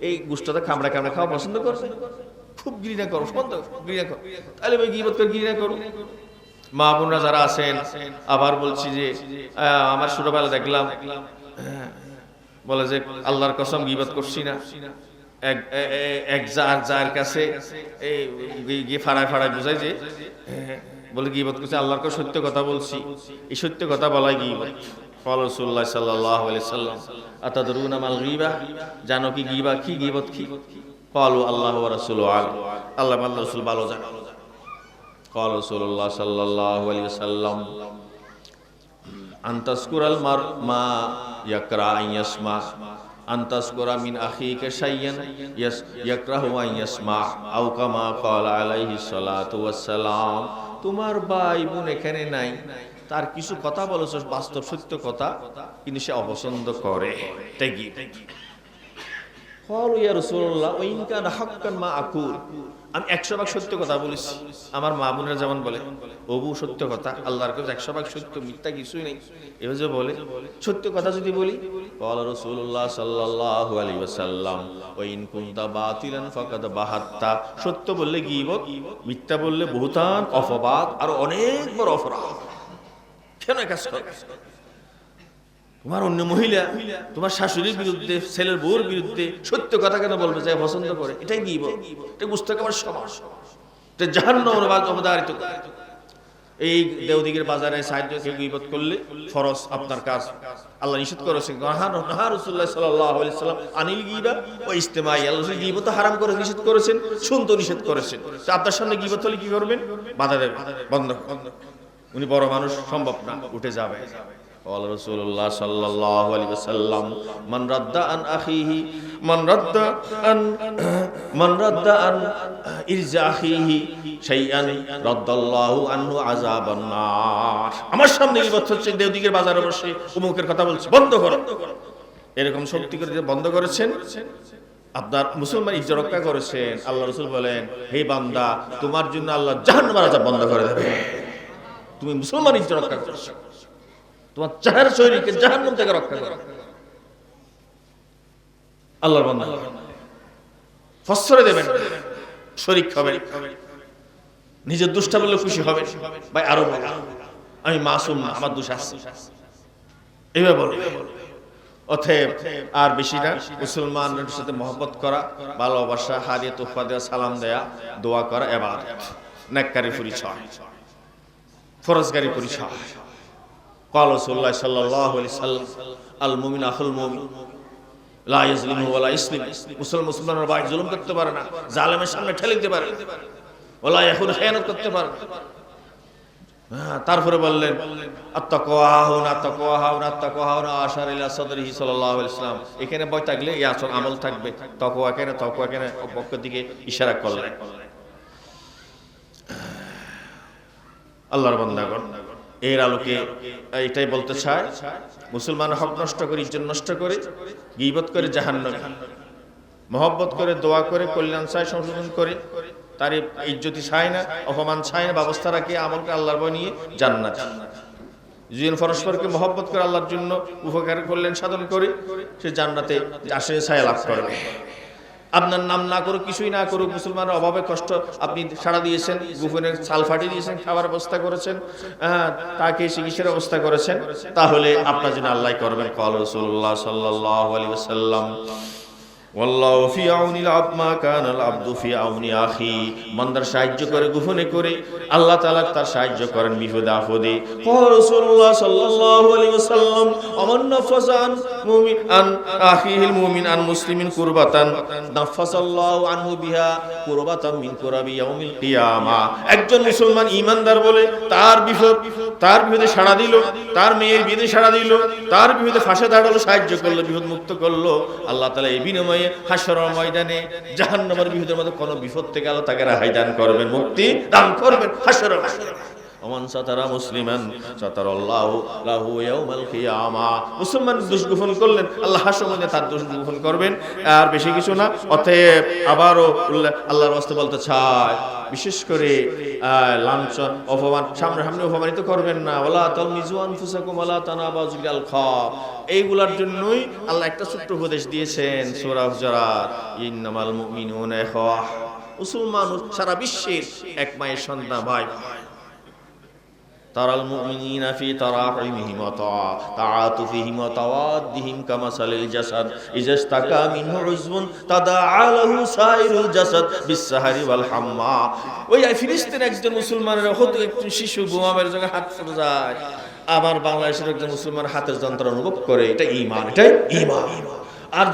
এই গোশতটা কামড়া খাওয়া পছন্দ করবে, খুব ঘৃণা করো, ঘৃণা করো, তাহলে ওই গীবত করে ঘৃণা করো। মা বোনরা যারা আছেন, আবার বলছি যে আমার ছোটবেলা দেখলাম বলে যে আল্লাহর কসম গীবত করছি না। এক যার কাছে গিয়ে ফাড়ায় বুঝাই যে বলে গীবত করছে, আল্লাহর কাছে সত্য কথা বলছি, এই সত্য কথা বলাই গীবত। রাসূলুল্লাহ সাল্লাল্লাহু আলাইহি সাল্লাম আতাদরুনা মাল গীবা, জানো কি গীবা কি, গীবত কি? ক্বালু আল্লাহু ওয়া রাসূলুহু আলাম, আল্লাহ এবং আল্লাহর রাসূল ভালো জানেন। قال رسول الله صلى الله عليه وسلم أن تذكر المرء ما يكره أن يسمع أن تذكر من أخيك شيئا يكره أن يسمع أو كما قال عليه الصلاة والسلام। তোমার ভাই বোন এখানে নাই, তার কিছু কথা বলেছ বাস্তব সত্য কথা, কিন্তু সে অপছন্দ করে, তাই কি? ইয়া রাসূলুল্লাহ ওয়া ইন কানা হাক্কান মা আকুল, আমি 100% সত্য কথা বলেছি। আমার মা বোনেরা যেমন বলে ওবু সত্য কথা, আল্লাহর কাছে 100% সত্য, মিথ্যা কিছুই নেই, এভাবে বলে। সত্য কথা যদি বলি, ক্বালা রাসূলুল্লাহ সাল্লাল্লাহু আলাইহি ওয়াসাল্লাম ওয়া ইন কুনতা বাতিলান ফাকাদ বাহাত্তা, সত্য বললে গীবত, মিথ্যা বললে বুহতান, অপবাদ, আর অনেক বড় অপরাধ। কেন কাজ করে? তোমার অন্য মহিলা তোমার শাশুড়ির বিরুদ্ধে, ছেলের বউর বিরুদ্ধে সত্য কথা কেন বলবে, যাই পছন্দ করে, এটাই গীবত। এটা বুঝতে হবে সমাজ, এটা জাহান্নামের অবধারিত। এই দেওদিগের বাজারে সাহায্যকে গীবত করলে ফরজ আপনার কাজ। আল্লাহ নিষেধ করেছেন, রাসূলুল্লাহ সাল্লাল্লাহু আলাইহি ওয়াসাল্লাম আনিল গীবা ওয়া ইস্তেমাই, আল্লাহ গীবত হারাম করে নিষেধ করেছেন, শুনতে নিষেধ করেছেন। তো আপনার সামনে গীবত হলে কি করবেন? বাধা দেবেন, বন্ধ। উনি বড় মানুষ, সম্ভব না, উঠে যাবে। قال رسول الله صلى الله عليه وسلم من رد عن أخيه من رد عن إرز أخيه شيئا رد الله عنه عذاب النار। আমার সামনে গীবত হচ্ছে, দেওদিগের বাজারে বসে অমুকের কথা বলছে, বন্ধ করো, এরকম শক্তি করে বন্ধ করেছেন, আপনার মুসলমান ইজ্জত রক্ষা করেছেন। আল্লাহ রাসূল বলেন, হে বান্দা, তোমার জন্য আল্লাহ জাহান্নামের আযাব বন্ধ করে দেবে। তুমি মুসলমান ইজ্জত রক্ষা করেছো, তোমার চেহারা শরীরকে জাহান্নাম থেকে রক্ষা করো। আল্লাহর বান্দা ফসরে দেবেন, শরীক হবে, নিজের দুষ্টা বললে খুশি হবে, ভাই আরো বলো আমি মাসুম না, আমার দোষ আছে, এইভাবে বলো। অতএব আর বেশি না, মুসলমানদের সাথে মহব্বত করা, ভালোবাসা, হাদিয়া তোহফা দেওয়া, সালাম দেয়া, দোয়া করা ইবাদত, নেককারী পরিচয়, ফরজগারী পরিচয়। قال رسول الله صلى الله عليه وسلم المؤمن اخو المؤمن لا يظلم ولا يسلم। মুসলমানের ভাই জুলুম করতে পারে না, জালেমের সামনে ঠেলে দিতে পারে, ওয়ালা ইয়াহুন খেয়ানত করতে পারে। তারপরে বললেন আত্তাকওয়া হুনা তাকওয়া হুনা তাকওয়া হুনা আশার ইলা সাদরিহি সাল্লাল্লাহু আলাইহি ওয়াসাল্লাম। এখানে বই থাকলে এই আসল আমল থাকবে, তাকওয়া কেন পক্ষ দিকে ইশারা করলেন। আল্লাহর বান্দাগণ, এর আলোকে এটাই বলতে চায়, মুসলমান হক নষ্ট করে, ইজ্জত নষ্ট করে, গীবত করে জাহান্নামে, মহব্বত করে, দোয়া করে, কল্যাণ চায়, সংশোধন করে, তার ইজ্জতি চায় না, অপমান চায় না, ব্যবস্থা রাখে, আমলকে আল্লাহর ভয় নিয়ে জান্নাত। দুজন পরস্পরকে মহব্বত করে আল্লাহর জন্য উপকার কল্যাণ সাধন করে, সে জান্নাতে আশ্রয় ছায়া লাভ করবে। আপনার নাম না করুক, কিছুই না করুক, মুসলমানের অভাবে কষ্ট আপনি সাড়া দিয়েছেন, গোপনের চাল ফাটিয়ে দিয়েছেন, খাবার ব্যবস্থা করেছেন, তাকে চিকিৎসার ব্যবস্থা করেছেন, তাহলে আপনার জন্য আল্লাহ করবেন। قال رسول الله صلى الله عليه وسلم والله في عون العبد ما كان العبد في عون اخيه। বান্দার সাহায্য করে গোপনে করে, আল্লাহ তাআলা তার সাহায্য করেন বিপদে আপদে। قال رسول الله صلى الله عليه وسلم ومن نفس عن مؤمن عن اخيه المؤمن عن مسلم كربة نفس الله عنه بها كربة من كرب يوم القيامة। একজন মুসলমান ঈমানদার বলে তার বিপদে সাড়া দিল, তার মেয়ের বিপদে সাড়া দিল, তার বিপদে ফাঁসে দাঁড়ালো, সাহায্য করলো, বিপদ মুক্ত করলো, আল্লাহ তাআলা এই বিনিময়ে হাশরের ময়দানে জাহান্নামের বিপদের মধ্যে কোন বিপদ থেকে আল্লাহ তাকে রেহাই দান করবেন, মুক্তি দান করবেন হাশরের ময়দানে। ওমান সাতারা মুসলিমান সাতারাল্লাহু লাহু ইয়াউমাল কিয়ামা। মুসলমান দোষ গোপন করলেন, আল্লাহ হাশরের ময়দানে তার দোষ গোপন করবেন, আর বেশি কিছু না। অতএব আবারও আল্লাহর রাস্তায় বলতে চায়, বিশেষ করে লাঞ্ছন, অপমান, সামনে অপমানিত করবেন না। ওয়ালা তালমিজু আনফুসাকুম ওয়ালা তানাবাযু বিল আলকাব। এইগুলার জন্যই আল্লাহ একটা ছোট্ট উপদেশ দিয়েছেন সূরা হুজুরাত, ইন্নামাল মুমিনুনা ইখওয়া। মুসলমান সারা বিশ্বের এক মায়ের সন্তান, ভাই। তারাল মুমিনিনা ফি তারাহিমিহিম ওয়া তাআতুফিহিম ওয়া তাওয়াদ্দিহিম কামাসালিল জাসাদ ইজাস্তাকা মিনহু উযবুন তাদাআ লাহু সাইরুল জাসাদ বিসসাহারি ওয়াল হাম্মা। ওই ফিলিস্তিনের একজন মুসলমানের হয়তো একটু শিশু ঘুমাবার জায়গায় হাত পড়ে যায়, আমার বাংলাদেশের একজন মুসলমান হাতের যন্ত্রণা অনুভব করে, এটা ঈমান, এটাই ঈমান। আর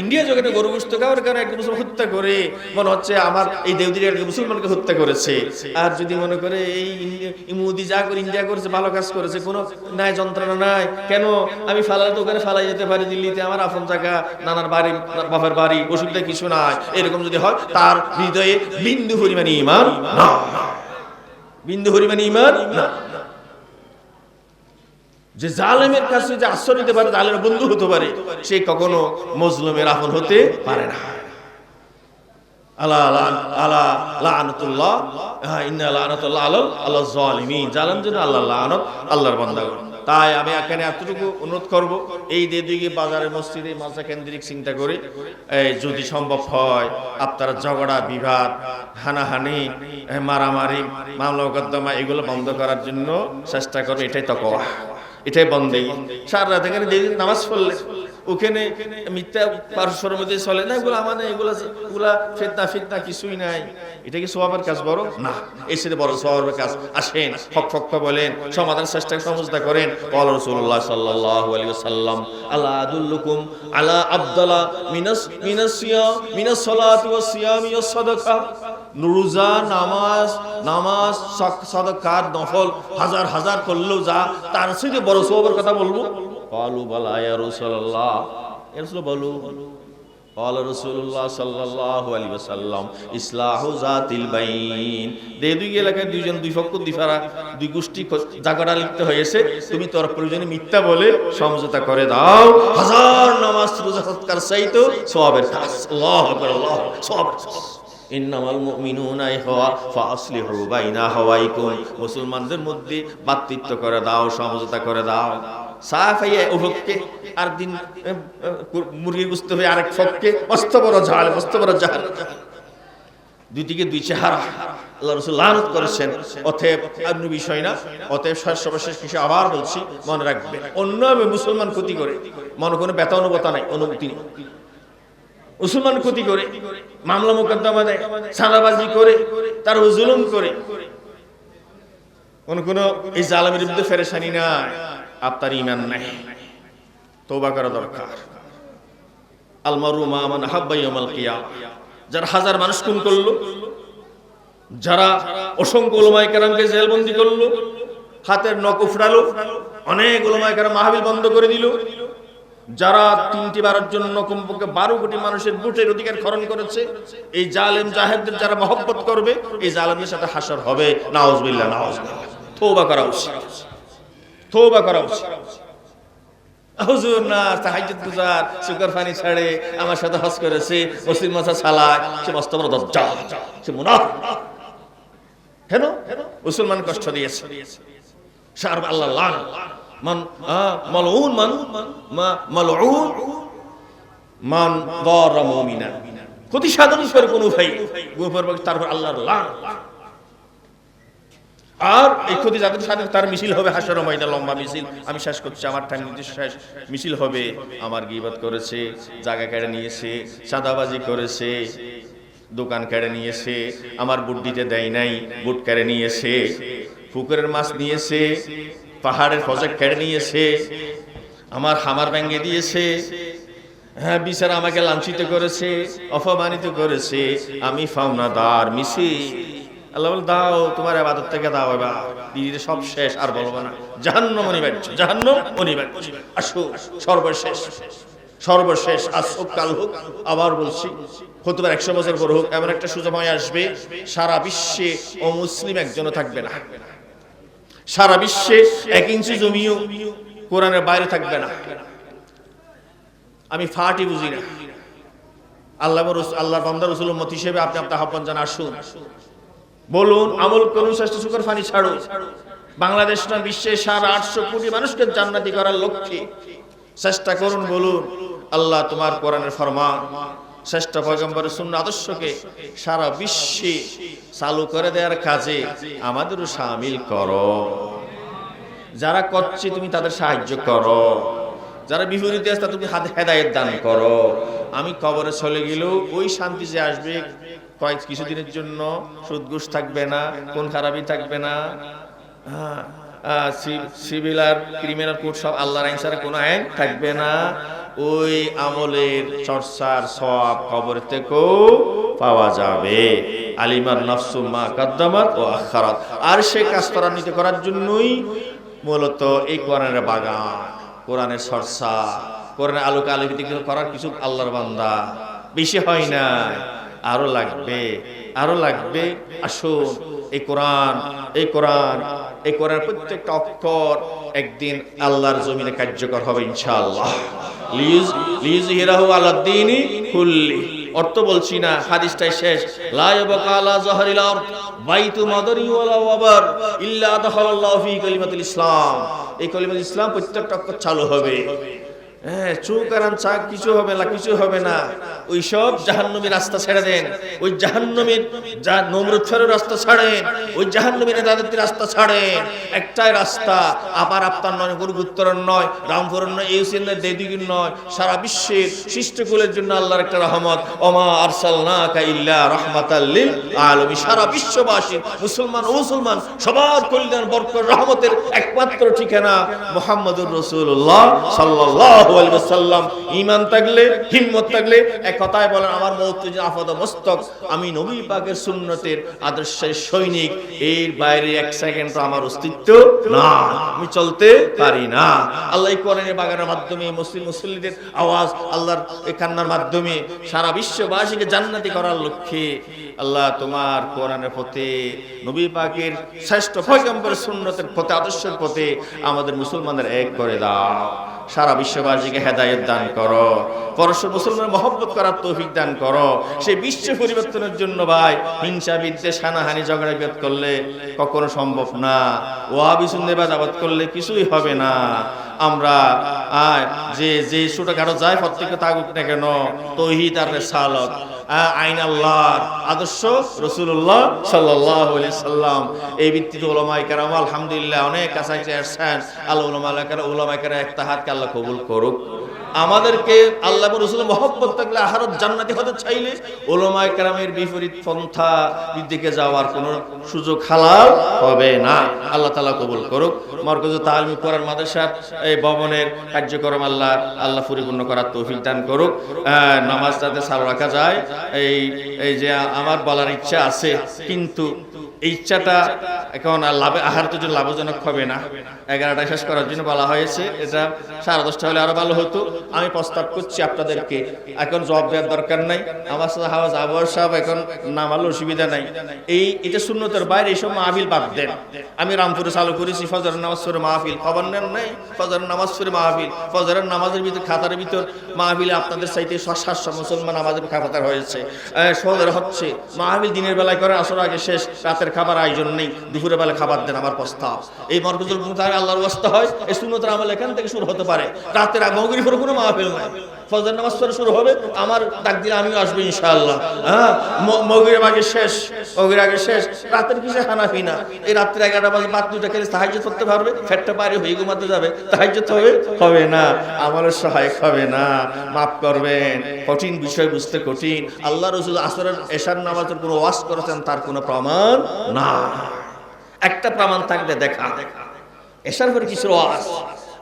ইন্ডিয়া জগতে গরু গোশত খাওয়ার কারণে একজন মুসলমান হত্যা করে, মনে হচ্ছে আমার এই দেওদির একজন মুসলমানকে হত্যা করেছে। আর যদি মনে করে এই মোদি যা করে ইন্ডিয়া করেছে, ভালো কাজ করেছে, কোনো নাই, যন্ত্রণা নাই, কেন আমি ফালার দোকানে ফালাই যেতে পারি, দিল্লিতে আমার আপন জায়গা, নানার বাড়ি, বাবার বাড়ি, অসুবিধা কিছু নাই, এরকম যদি হয়, তার হৃদয়ে বিন্দু পরিমাণ ঈমান না, বিন্দু পরিমাণ ঈমান না। যে জালেমের কাছে যে আশ্রয় নিতে পারে, জালেমের বন্ধু হতে পারে, সে কখনো মজলুমের আপন হতে পারে না। আলা লানাতুল্লাহ ইন্না লানাতুল্লাহ আলা যালিমিন। জালেম যেন আল্লাহ লানত, আল্লাহর বান্দাগণ। তাই আমি এখানে এতটুকু অনুরোধ করব, এই দিকে বাজারে, মসজিদে, মাদ্রাসা কেন্দ্রিক চিন্তা করে যদি সম্ভব হয় আপনারা ঝগড়া, বিবাদ, হানাহানি, মারামারি, মামলা মোকদ্দমা এগুলো বন্ধ করার জন্য চেষ্টা করবে, এটাই তাকওয়া। এটাই বন্দেগী। সারা রাত এখানে নামাজ পড়লে ওখানে মিথ্যা পারস্পরের মধ্যে চলে না, এগুলো মানে এগুলা ফিতনা কিছুই নাই। এটা কি সওয়াবের কাজ বড়? না, এর সাথে বড় সওয়াবের কাজ। আসেন হক বলেন, সমাধান চেষ্টা সমঝদা করেন। ক্বাল রাসূলুল্লাহ সাল্লাল্লাহু আলাইহি ওয়াসাল্লাম আলা আদুল্লুকুম আলা আফদালা মিনাস সালাতি ওয়াস সিয়ামি ওয়াস সাদাকা। রোজা, নামাজ সাদাকার নফল হাজার হাজার করলেও যা তার থেকে বড় সওয়াবের কথা বলবো। ক্বালু বালা ইয়া রাসূলুল্লাহ, ইয়া রাসূল বলুন। ক্বাল রাসূলুল্লাহ সাল্লাল্লাহু আলাইহি ওয়াসাল্লাম ইসলাহু যাতিল বাইন। দুই এলাকায় দুই পক্ষ দুই গোষ্ঠী ঝগড়া লিপ্ত হয়েছে, তুমি তোর প্রয়োজনে মিথ্যা বলে সমঝোতা করে দাও। হাজার নামাজ রোজা সৎকার চাইতো সওয়াবের কাজ। আল্লাহু আকবার, আল্লাহু আকবার, সওয়াবের কাজ। ইন্নামাল মুমিনুনা ইখওয়া ফাসলিহু বাইনা আখাওয়াইকুম। মুসলমানদের মধ্যে ভাতৃত্ব করে দাও, সমঝোতা করে দাও। সাফাইয়া উহকে আর দিন মুরগি গোশত হয়ে আরেক পক্ষে মস্ত বড় জাহাল। দুই দিকে দুই চেহারা। আল্লাহ রাসূল লানত করেছেন। অতএব অন্য বিষয় না, অতএব সর্বশেষ কিছু আবার বলছি, মনে রাখবে অন্য মুসলমান ক্ষতি করে, মনে কোনো ব্যথা অনুভূতি নাই, অনুভূতি নেই। মুসলমান ক্ষতি করে, মামলা মোকদ্দমা দেয়, সাদাবাজি করে, তার জুলুম করে, কোন এই জালেমের বিরুদ্ধে ফেরেশানি নাই। আপনার ঈমান নাই, তওবা করা দরকার। আল মারু মা মান হাব্বা ইয়াউমাল কিয়ামা। যারা হাজার মানুষ খুন করলো, যারা অসংখ্য উলামায়ে কেরামকে জেলবন্দি করলো, হাতের নখ উফরালো, অনেক উলামায়ে কেরাম মাহফিল বন্ধ করে দিল, যারা 3টি বারের জন্য কমপক্ষে 12 কোটি মানুষের ভোটের অধিকার খরণ করেছে, এই জালেম জাহেদদের যারা মহব্বত করবে, এই জালেমদের সাথে হাসর হবে। নাউজুবিল্লাহ, নাউজুবিল্লাহ। তওবা করা উচিত, তওবা করা উচিত। হুজুর না তাহাজ্জুদ গুজার, সুগার পানি ছাড়ে, আমার সাথে হজ করেছে, মুসলিম মাসা সালায়, সে মস্ত বড় দাজ্জাল, সে মুনাফিক। কেন মুসলমান কষ্ট দিয়েছে? শারব আল্লাহ লান মালউন মান দারা মুমিনা। ক্ষতি সাধন করে কোন ভাই তারপর আল্লাহর লান। আর এই ক্ষতি যাদের সাথে তার মিছিল হবে হাসরের ময়দানে, লম্বা মিছিল। আমি শেষ করছি, আমার টাইম নির্দিষ্ট শেষ। মিছিল হবে, আমার গীবত করেছে, জায়গা কেড়ে নিয়েছে, সাদাবাজি করেছে, দোকান কেড়ে নিয়েছে, আমার বুট দিতে দেয় নাই, বুট কেড়ে নিয়েছে, পুকুরের মাছ নিয়েছে, পাহাড়ের ফজক কেড়ে নিয়েছে, আমার খামার ভেঙে দিয়েছে, হ্যাঁ বিচার আমাকে লাঞ্ছিত করেছে, অপমানিত করেছে। আমি ফাওনাদার মিছিল। আল্লাহ বল দাও, তোমার ইবাদত থেকে দাও, এবার দিদির সব শেষ, আর বলবো না। জাহান্নাম অনিবার্য, জাহান্নাম অনিবার্য। আসো সর্বশেষ আজ হোক কাল হোক, আবার বলছি, হয়তোবা 100 বছর পর হোক, এমন একটা সুসময় আসবে সারা বিশ্বে অমুসলিম একজনও থাকবে না। সারা বিশ্বে 1 ইঞ্চি জমিও কোরআনের বাইরে থাকবে না। আমি ফাটি বুঝি না। আল্লাহর বান্দা রাসূল উম্মত হিসেবে আপনি আপনার আহ্বান জানান, আসুন, বলুন, আমল করুন, শ্রেষ্ঠ সুখের পানি ছাড়ুন। বাংলাদেশ না, বিশ্বে 850 কোটি মানুষকে জান্নাতি করার লক্ষ্যে চেষ্টা করুন। বলুন, আল্লাহ তোমার কোরআনের ফরমান, শ্রেষ্ঠ পয়গম্বরের সুন্নাহ আদর্শকে সারা বিশ্বে চালু করে দেওয়ার কাজে আমাদেরও শামিল করো। যারা করছে তুমি তাদের সাহায্য করো, যারা বিপরীতে আছে তুমি হেদায়েত দান করো। আমি কবরে চলে গেলেও ওই শান্তি যে আসবে, কিছুদিনের জন্য সুদ ঘুষ থাকবে না, কোন খারাপই থাকবে না, সিভিল আর ক্রিমিনাল কোড সব আল্লাহর আইন ছাড়া কোনো আইন থাকবে না। ওই আমলের চর্চার সওয়াব কবর থেকেও পাওয়া যাবে। আলিমার নাফসু মা কাদ্দামাত ও আখারাত। আর সে কাজ ত্বরান্বিত করার জন্যই মূলত এই কোরআনের বাগান, কোরআনের চর্চা, কোরআনের আলোকে আলোকিত করার কিছু আল্লাহর বান্দা বেশি হয় না, আরো লাগবে, আরো লাগবে। আসুন, এই কোরআন প্রত্যেকটা অক্ষর একদিন আল্লাহর জমিনে কার্যকর হবে ইনশাআল্লাহ। লিইয়ুযহিরাহু আলাদ-দীনি কুল্লি। অর্থ বলছি না, হাদিসটাই শেষ। লা ইয়াবকা আলা যাহরিল আরদ বাইতু মাদারি ওয়ালা ওয়াবার ইল্লা দাখালাল্লাহু ফি কালিমাতুল ইসলাম। এই কালিমাতুল ইসলাম প্রত্যেকটা অক্ষর চালু হবে। হ্যাঁ, চোখ আরাম চা কিছু হবে না, কিছু হবে না। ওই সব জাহান্নামীর রাস্তা ছেড়ে দেন, ওই জাহান্নামীর যা নমরুদ ফেরোর রাস্তা ছাড়েন, ওই জাহান্নামীর নেতাদের রাস্তা ছাড়েন। একটাই রাস্তা, আবার আপনার নয়, গুরুত্তরণ নয়, রামপুরন নয়, ইউসিএন নয়, দেদিগির নয়, সারা বিশ্বের সৃষ্টিকুলের জন্য আল্লাহর একটা রহমত। ওমা আরসালনাকা ইল্লা রাহমাতাল লিল আলামিন। সারা বিশ্ববাসী মুসলমান ও মুসলমান সবার কল্যাণ, বরকত, রহমতের একমাত্র ঠিকানা মুহাম্মদুর রাসূলুল্লাহ সাল্লাল্লাহু আলাইহি ওয়াসাল্লাম। ঈমান থাকলে, হিম্মত থাকলে এক কথায় বলেন, আমার মওত আফাদ মস্তক, আমি নবী পাকের সুন্নতের আদর্শের সৈনিক, এর বাইরে এক সেকেন্ড আমার অস্তিত্ব না, আমি চলতে পারি না। আল্লাহ কোরআনের বাগানের মাধ্যমে মুসলিমদের আওয়াজ, আল্লাহর এই কান্নার মাধ্যমে সারা বিশ্ববাসীকে জান্নাতি করার লক্ষ্যে আল্লাহ তোমার কোরআনের পথে, নবী পাকের শ্রেষ্ঠ পয়গম্বরের সুন্নতের পথে, আদর্শের পথে আমাদের মুসলমানদের এক করে দাও। সারা বিশ্ববাসীকে হেদায়েত দান করো, পরস্পর মুসলমানের মহব্বত করার তৌফিক দান করো। সেই বিশ্ব পরিবর্তনের জন্য ভাই হিংসা, বিদ্বেষ, হানাহানি, ঝগড়া বিবাদ করলে কখনো সম্ভব না। ওয়াহাবি সুন্নিবাদ আবাদ করলে কিছুই হবে না। আমরা যে ছোটখাটো যায় প্রত্যেককে তাগুক না কেন, তৌহিদ আর রিসালাত, আইন আল্লাহর আদর্শ, রাসূলুল্লাহ সাল্লাল্লাহু আলাইহি সাল্লাম, এই ভিত্তিতে উলামায়ে কেরাম আলহামদুলিল্লাহ অনেক কাছাকাছি আসছেন। আল্লাহ উলামায়ে কেরাম ইজতিহাদকে আল্লাহ কবুল করুক। আমাদেরকে আল্লাহ এবং রাসূলের মহব্বত থাকলে, আখিরাত জান্নাতি হতে চাইলে উলামায়ে কেরামের বিপরীত পন্থা দিকে যাওয়ার কোনো সুযোগ হালাল হবে না। আল্লাহ তাআলা কবুল করুক। মারকাজুত তালিম কোরআন মাদ্রাসার এই ভবনের কার্যক্রম আল্লাহ পরিপূর্ণ করার তৌফিক দান করুক। নামাজ যাতে চালু রাখা যায়, এই যে আমার বলার ইচ্ছা আছে, কিন্তু এই ইচ্ছাটা এখন আহার তো লাভজনক হবে না। 11টায় শেষ করার জন্য বলা হয়েছে, এটা 10:30 হলে আরো ভালো হতো। আমি প্রস্তাব করছি আপনাদেরকে, এখন জবাব দেওয়ার দরকার নাই। আমার সাথে হাওয়াজ আবহাওয়ার সাহেব এখন নামালে অসুবিধা নাই। এটা সুন্নতের বাইরে এইসব মাহফিল বাদ দেন। আমি রামপুরে চালু করেছি ফজরের নামাজ পড়ে মাহফিল, খবর নেন নাই? ফজরের নামাজ পড়ে মাহফিল, ফজরের নামাজের ভিতর খাতার ভিতর মাহফিলে আপনাদের চাইতে 700 মুসলমান আমাদের খাতার হয়েছে। ফজর হচ্ছে মাহফিল দিনের বেলায় করে, আসর আগে শেষ, রাতের খাবার আয়োজন নেই, দুপুরের বেলা খাবার দেন আমার প্রস্তাব। এই মরকজুল মুতাহার আল্লাহর ওয়াস্তে হয়, এই সুন্নতের আমল এখান থেকে শুরু হতে পারে। রাতের মাগরিব পরে কোনো মাহফিল নাই, ফজর নামাজ পড়ে শুরু হবে, আমার ডাক দিলে আমিও আসবো ইনশাআল্লাহ। হ্যাঁ, মাগরিব আগে শেষ, মাগরিব আগে শেষ, রাতের কিসে হানাফি না। এই রাত্রে 11টা বাজে 2টা খেলে তাহাজ্জুদ করতে পারবে, ফেটটা পারে হয়ে ঘুমাতে যাবে, তাহাজ্জুদ হবে না, আমলের সহায়ক হবে না। মাফ করবেন, কঠিন বিষয় বুঝতে কঠিন। আল্লাহ রাসূল আসরের এশার নামাজের কোনো ওয়াজ করেছেন তার কোনো প্রমাণ না। একটা প্রমাণ থাকলে দেখা, এশার পরে কিছু ওয়াজ,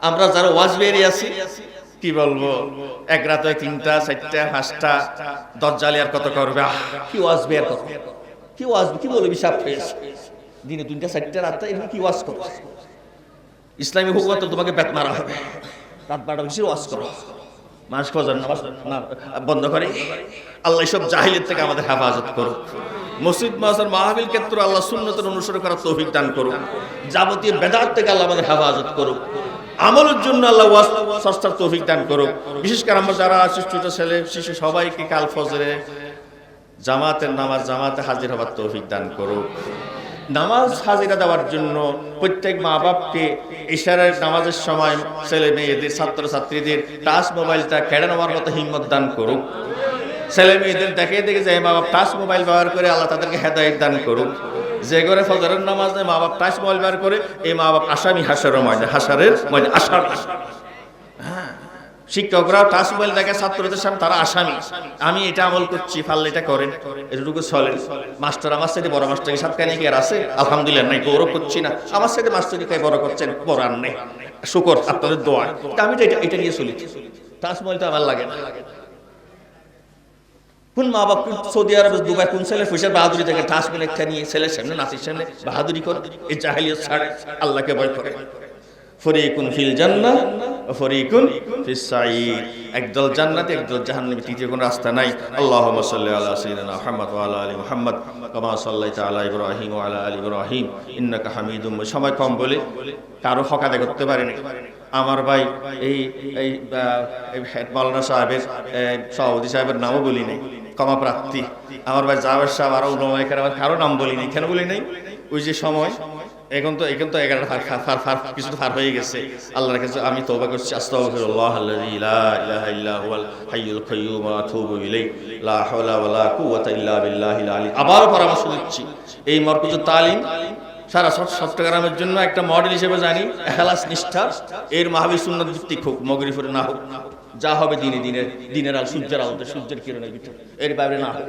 আমরা যারা ওয়াজ বেরিয়ে আছি কি বলবো, এক রাতে 3টা 4টা 5টা দজ্জালি আর কত করবে, কি ওয়াজ বের করবে, কি ওয়াজ কি বলবি, সাপ ফেস দিনে 3টা 4টা রাতে এরকম কি ওয়াজ করো? ইসলামী হুকুমত তোমাকে বেত মারা হবে, রাত 12টা কিছু ওয়াজ করো, মানুষ ফজর নামাজ বন্ধ করে। আল্লাহ সব জাহিলিয়ত থেকে আমাদের হেফাজত করুক। মসজিদ মাসার মাহফিল ক্ষেত্র আল্লাহ সুন্নতের অনুসরণ করার তৌফিক দান করুক। যাবতীয় বেদাত থেকে আল্লাহ আমাদের হেফাজত করুক। আমলের জন্য আল্লাহ সস্তার তৌফিক দান করুক। বিশেষ করে আমরা যারা আছি, ছোট ছেলে শিশু সবাইকে কাল ফজরে জামাতের নামাজ জামাতে হাজির হবার তৌফিক দান করুক। নামাজ হাজিরা দেওয়ার জন্য প্রত্যেক মা বাপকে ইশারার নামাজের সময় ছেলে মেয়েদের, ছাত্র ছাত্রীদের টাচ মোবাইলটা কেড়ে নেওয়ার মতো হিম্মত দান করুক। ছেলে মেয়েদের দেখে যে মা বাপ টাচ মোবাইল ব্যবহার করে, আল্লাহ তাদেরকে হেদায়েত দান করুক। যে ঘরে ফজরের নামাজ নেই, মা বাপ টাচ মোবাইল ব্যবহার করে, এই মা বাপ আসামি হাসারের ময়দানে, আসামি। হ্যাঁ, শিক্ষকরা টাচ মোবাইল দেখে ছাত্রদের সামনে, তারা আসামি। আমি এটা আমল করছি, পারলে এটা করেন, এটুকু চলেন। মাস্টার আমার সাথে বড় মাস্টার সাথে কি আর আছে? আলহামদুলিল্লাহ নাই, গৌরব করছি না। আমার সাথে মাস্টার কে বড় করছেন, বড় আর নেই, শুকর আপনাদের দোয়া। আমি এটা নিয়ে চলি, টাচ মোবাইল তো আমার লাগে না। কোন মা বাপ সৌদি আরব, দুবাই, কোন ছেলে পয়সা বাহাদুরি থেকে টাচ মোবাইল একটা নিয়ে ছেলের সামনে, নাতির সামনে বাহাদুরি করে? এই জাহেলিয়ত ছাড়ে, আল্লাহকে ভয় করে। ফরিকুন ফিল জান্নাহ ওয়া ফরিকুন ফিস সাঈর, একদল জান্নাতে একদল জাহান্নামে, তৃতীয় কোনো রাস্তা নাই। আল্লাহুম্মা সাল্লি আলা সাইয়্যিদিনা মুহাম্মদ ওয়া আলা আলি মুহাম্মদ কামা সাল্লাইতা আলা ইব্রাহিম ওয়া আলা আলি ইব্রাহিম ইন্নাকা হামিদুম মাজিদ। সময় কম বলে কারো হক আদায় করতে পারেনি। আমার ভাই এই মাওলানা সাহেবের, সভাপতি সাহেবের নামও বলি নাই, ক্ষমা প্রার্থী। আমার ভাই জাবের সাহেব, আরো উলামায়ে কেরাম, কারো নাম বলি নাই। কেন বলি নাই? ওই যে সময় এখন তো 11টা কিছু তো পার হয়ে গেছে। আল্লাহর কাছে আমি তওবা করছি, আস্তাগফিরুল্লাহ আল্লাযী লা ইলাহা ইল্লা হুয়াল হাইয়ুল কাইয়্যুম ওয়া আতুবু ইলাইহি লা হাওলা ওয়ালা কুওয়াতা ইল্লা বিল্লাহিল আলী। আবার পরামর্শ দিচ্ছি, এই মরকজুত তালিম সারা চট্টগ্রামের জন্য একটা মডেল হিসেবে জানি, ইখলাস নিষ্ঠা, এর মাহফিল সুন্নাত ভিত্তিক হোক, মগরিবের না হোক, যা হবে দিনের আলো, সূর্যের আলোতে, সূর্যের কিরণের ভিতরে, এর বাইরে না হোক।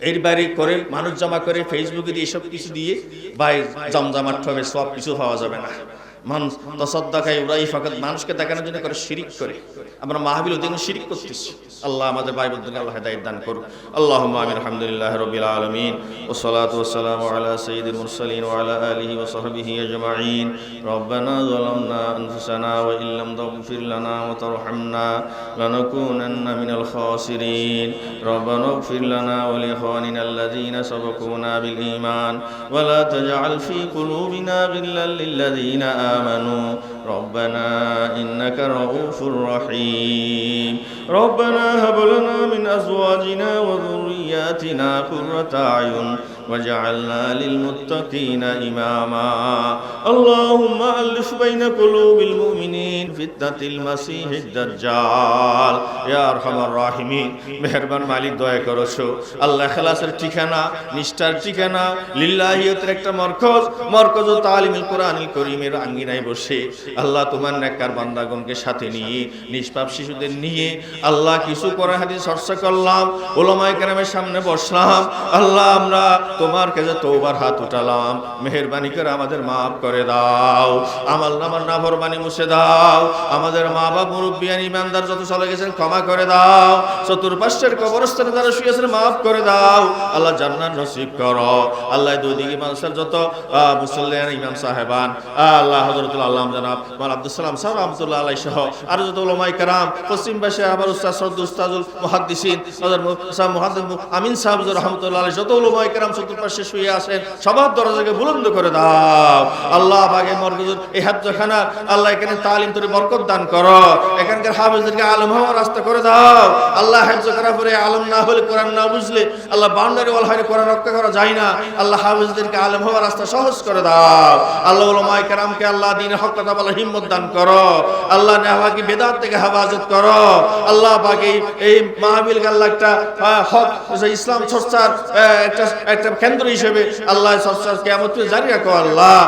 এর বাইরে করে মানুষ জমা করে ফেসবুকে দিয়ে এসব কিছু দিয়ে ভাই জমজমাট হবে, সব কিছু পাওয়া যাবে না। মানুষ তাসাদ্দাকা ইউরাই ফাকাত, মানুষকে দেখানোর জন্য করে শিরিক করে। আমরা মাহফিল ওদের শিরিক করতেছি। আল্লাহ আমাদের ভাই বোনদেরকে আল্লাহ হেদায়েত দান করুন। আল্লাহুম্মা আমিন। আলহামদুলিল্লাহি রাব্বিল আলামিন ওয়া সলাতু ওয়া সালামু আলা সাইয়্যিদিল মুরসালিন ওয়া আলা আলিহি ওয়া সাহবিহি আজমাইন। রব্বানা যালামনা আনফুসানা ওয়া ইল্লাম তাগফির লানা ওয়া তারহামনা লানাকুনান্না মিনাল খাসিরিন। রব্বানা ইগফির লানা ওয়া লিইখওয়ানিনা আল্লাযীনা সাবাকুনা বিল ঈমান ওয়া লা তাজআল ফী কুলুবিনা গিল্লাল লিল্লাযীনা آمنوا ربنا إنك رؤوف رحيم ربنا هب لنا من أزواجنا وذرياتنا قرة أعين واجعلنا للمتقين إماما اللهم ألف بين قلوب المؤمنين فتنة المسيح الدجال يا أرحم الراحمين মেহেরবান মালিক দয়া করছো আল্লাহ ইখলাসের ঠিকানা নিষ্ঠার ঠিকানা লিল্লাহিয়তের একটা মরকজ তালিমুল কোরআনুল কারীমের আঙ্গিনায় বসে আল্লাহ তোমার নেককার বান্দাগণকে সাথে নিয়ে নিষ্পাপ শিশুদের নিয়ে আল্লাহ কিছু কোরআন হাদিস চর্চা করলাম, উলামায়ে কেরামের সামনে বসলাম। আল্লাহ আমরা তোমার কাছে তওবার হাত উঠালাম, মেহেরবানি করে আমাদের মাফ করে দাও, আমার নাফরমানি মুছে দাও, আমাদের মা বাপ মুরব্বিয়ান ইমানদার যত চলে গেছেন ক্ষমা করে দাও, চতুর্পাশ্বের কবরস্থানে যারা শুয়ে আছেন মাফ করে দাও, আল্লাহ জান্নাত নসিব করো। আল্লাহ দুই দিকে মানুষের যত মুসল্লিয়ান ইমাম সাহেবান আল্লাহ হযরতুল আল্লাহ জনাব মাওলানা আব্দুল সালাম সাহেব রাহমাতুল্লাহ আলাইহি সহ আর যত উলামায়ে কেরাম পশ্চিম পাশে আবার উস্তাদ সদর উস্তাদুল মুহাদ্দিসিন হযরত মুহাম্মদ মুহাদ্দিস আমিন সাহেব রাহমাতুল্লাহ আলাইহি যত উলামায়ে কেরাম চতুর্পাশে শুয়ে আছেন সবার দরজাকে বুলন্দ করে দাও। আল্লাহ পাকে মরকজের এই হাফজাখানা আল্লাহ এখানে তালিম তরি বরকত দান করো, এখানকার হাফেজদেরকে আলেম হওয়ার রাস্তা করে দাও। আল্লাহ হাফজ করার পরে আলেম না হলে কোরআন না বুঝলে আল্লাহ বাউন্ডারি ওয়াল হাইরে কোরআন রক্ষা করা যায় না। আল্লাহ হাফেজদেরকে আলেম হওয়ার রাস্তা সহজ করে দাও। আল্লাহ উলামায়ে কেরামকে আল্লাহ দ্বীনের হক কথা বলার হিম্মত দান করো। আল্লাহ নেহাকি বেদাত থেকে হেফাজত করো। আল্লাহ পাকে এই মাহফিলকে আল্লাহ একটা হক ইসলাম চর্চার একটা কেন্দ্র হিসেবে আল্লাহ চর্চার কিয়ামত জারি রাখো। আল্লাহ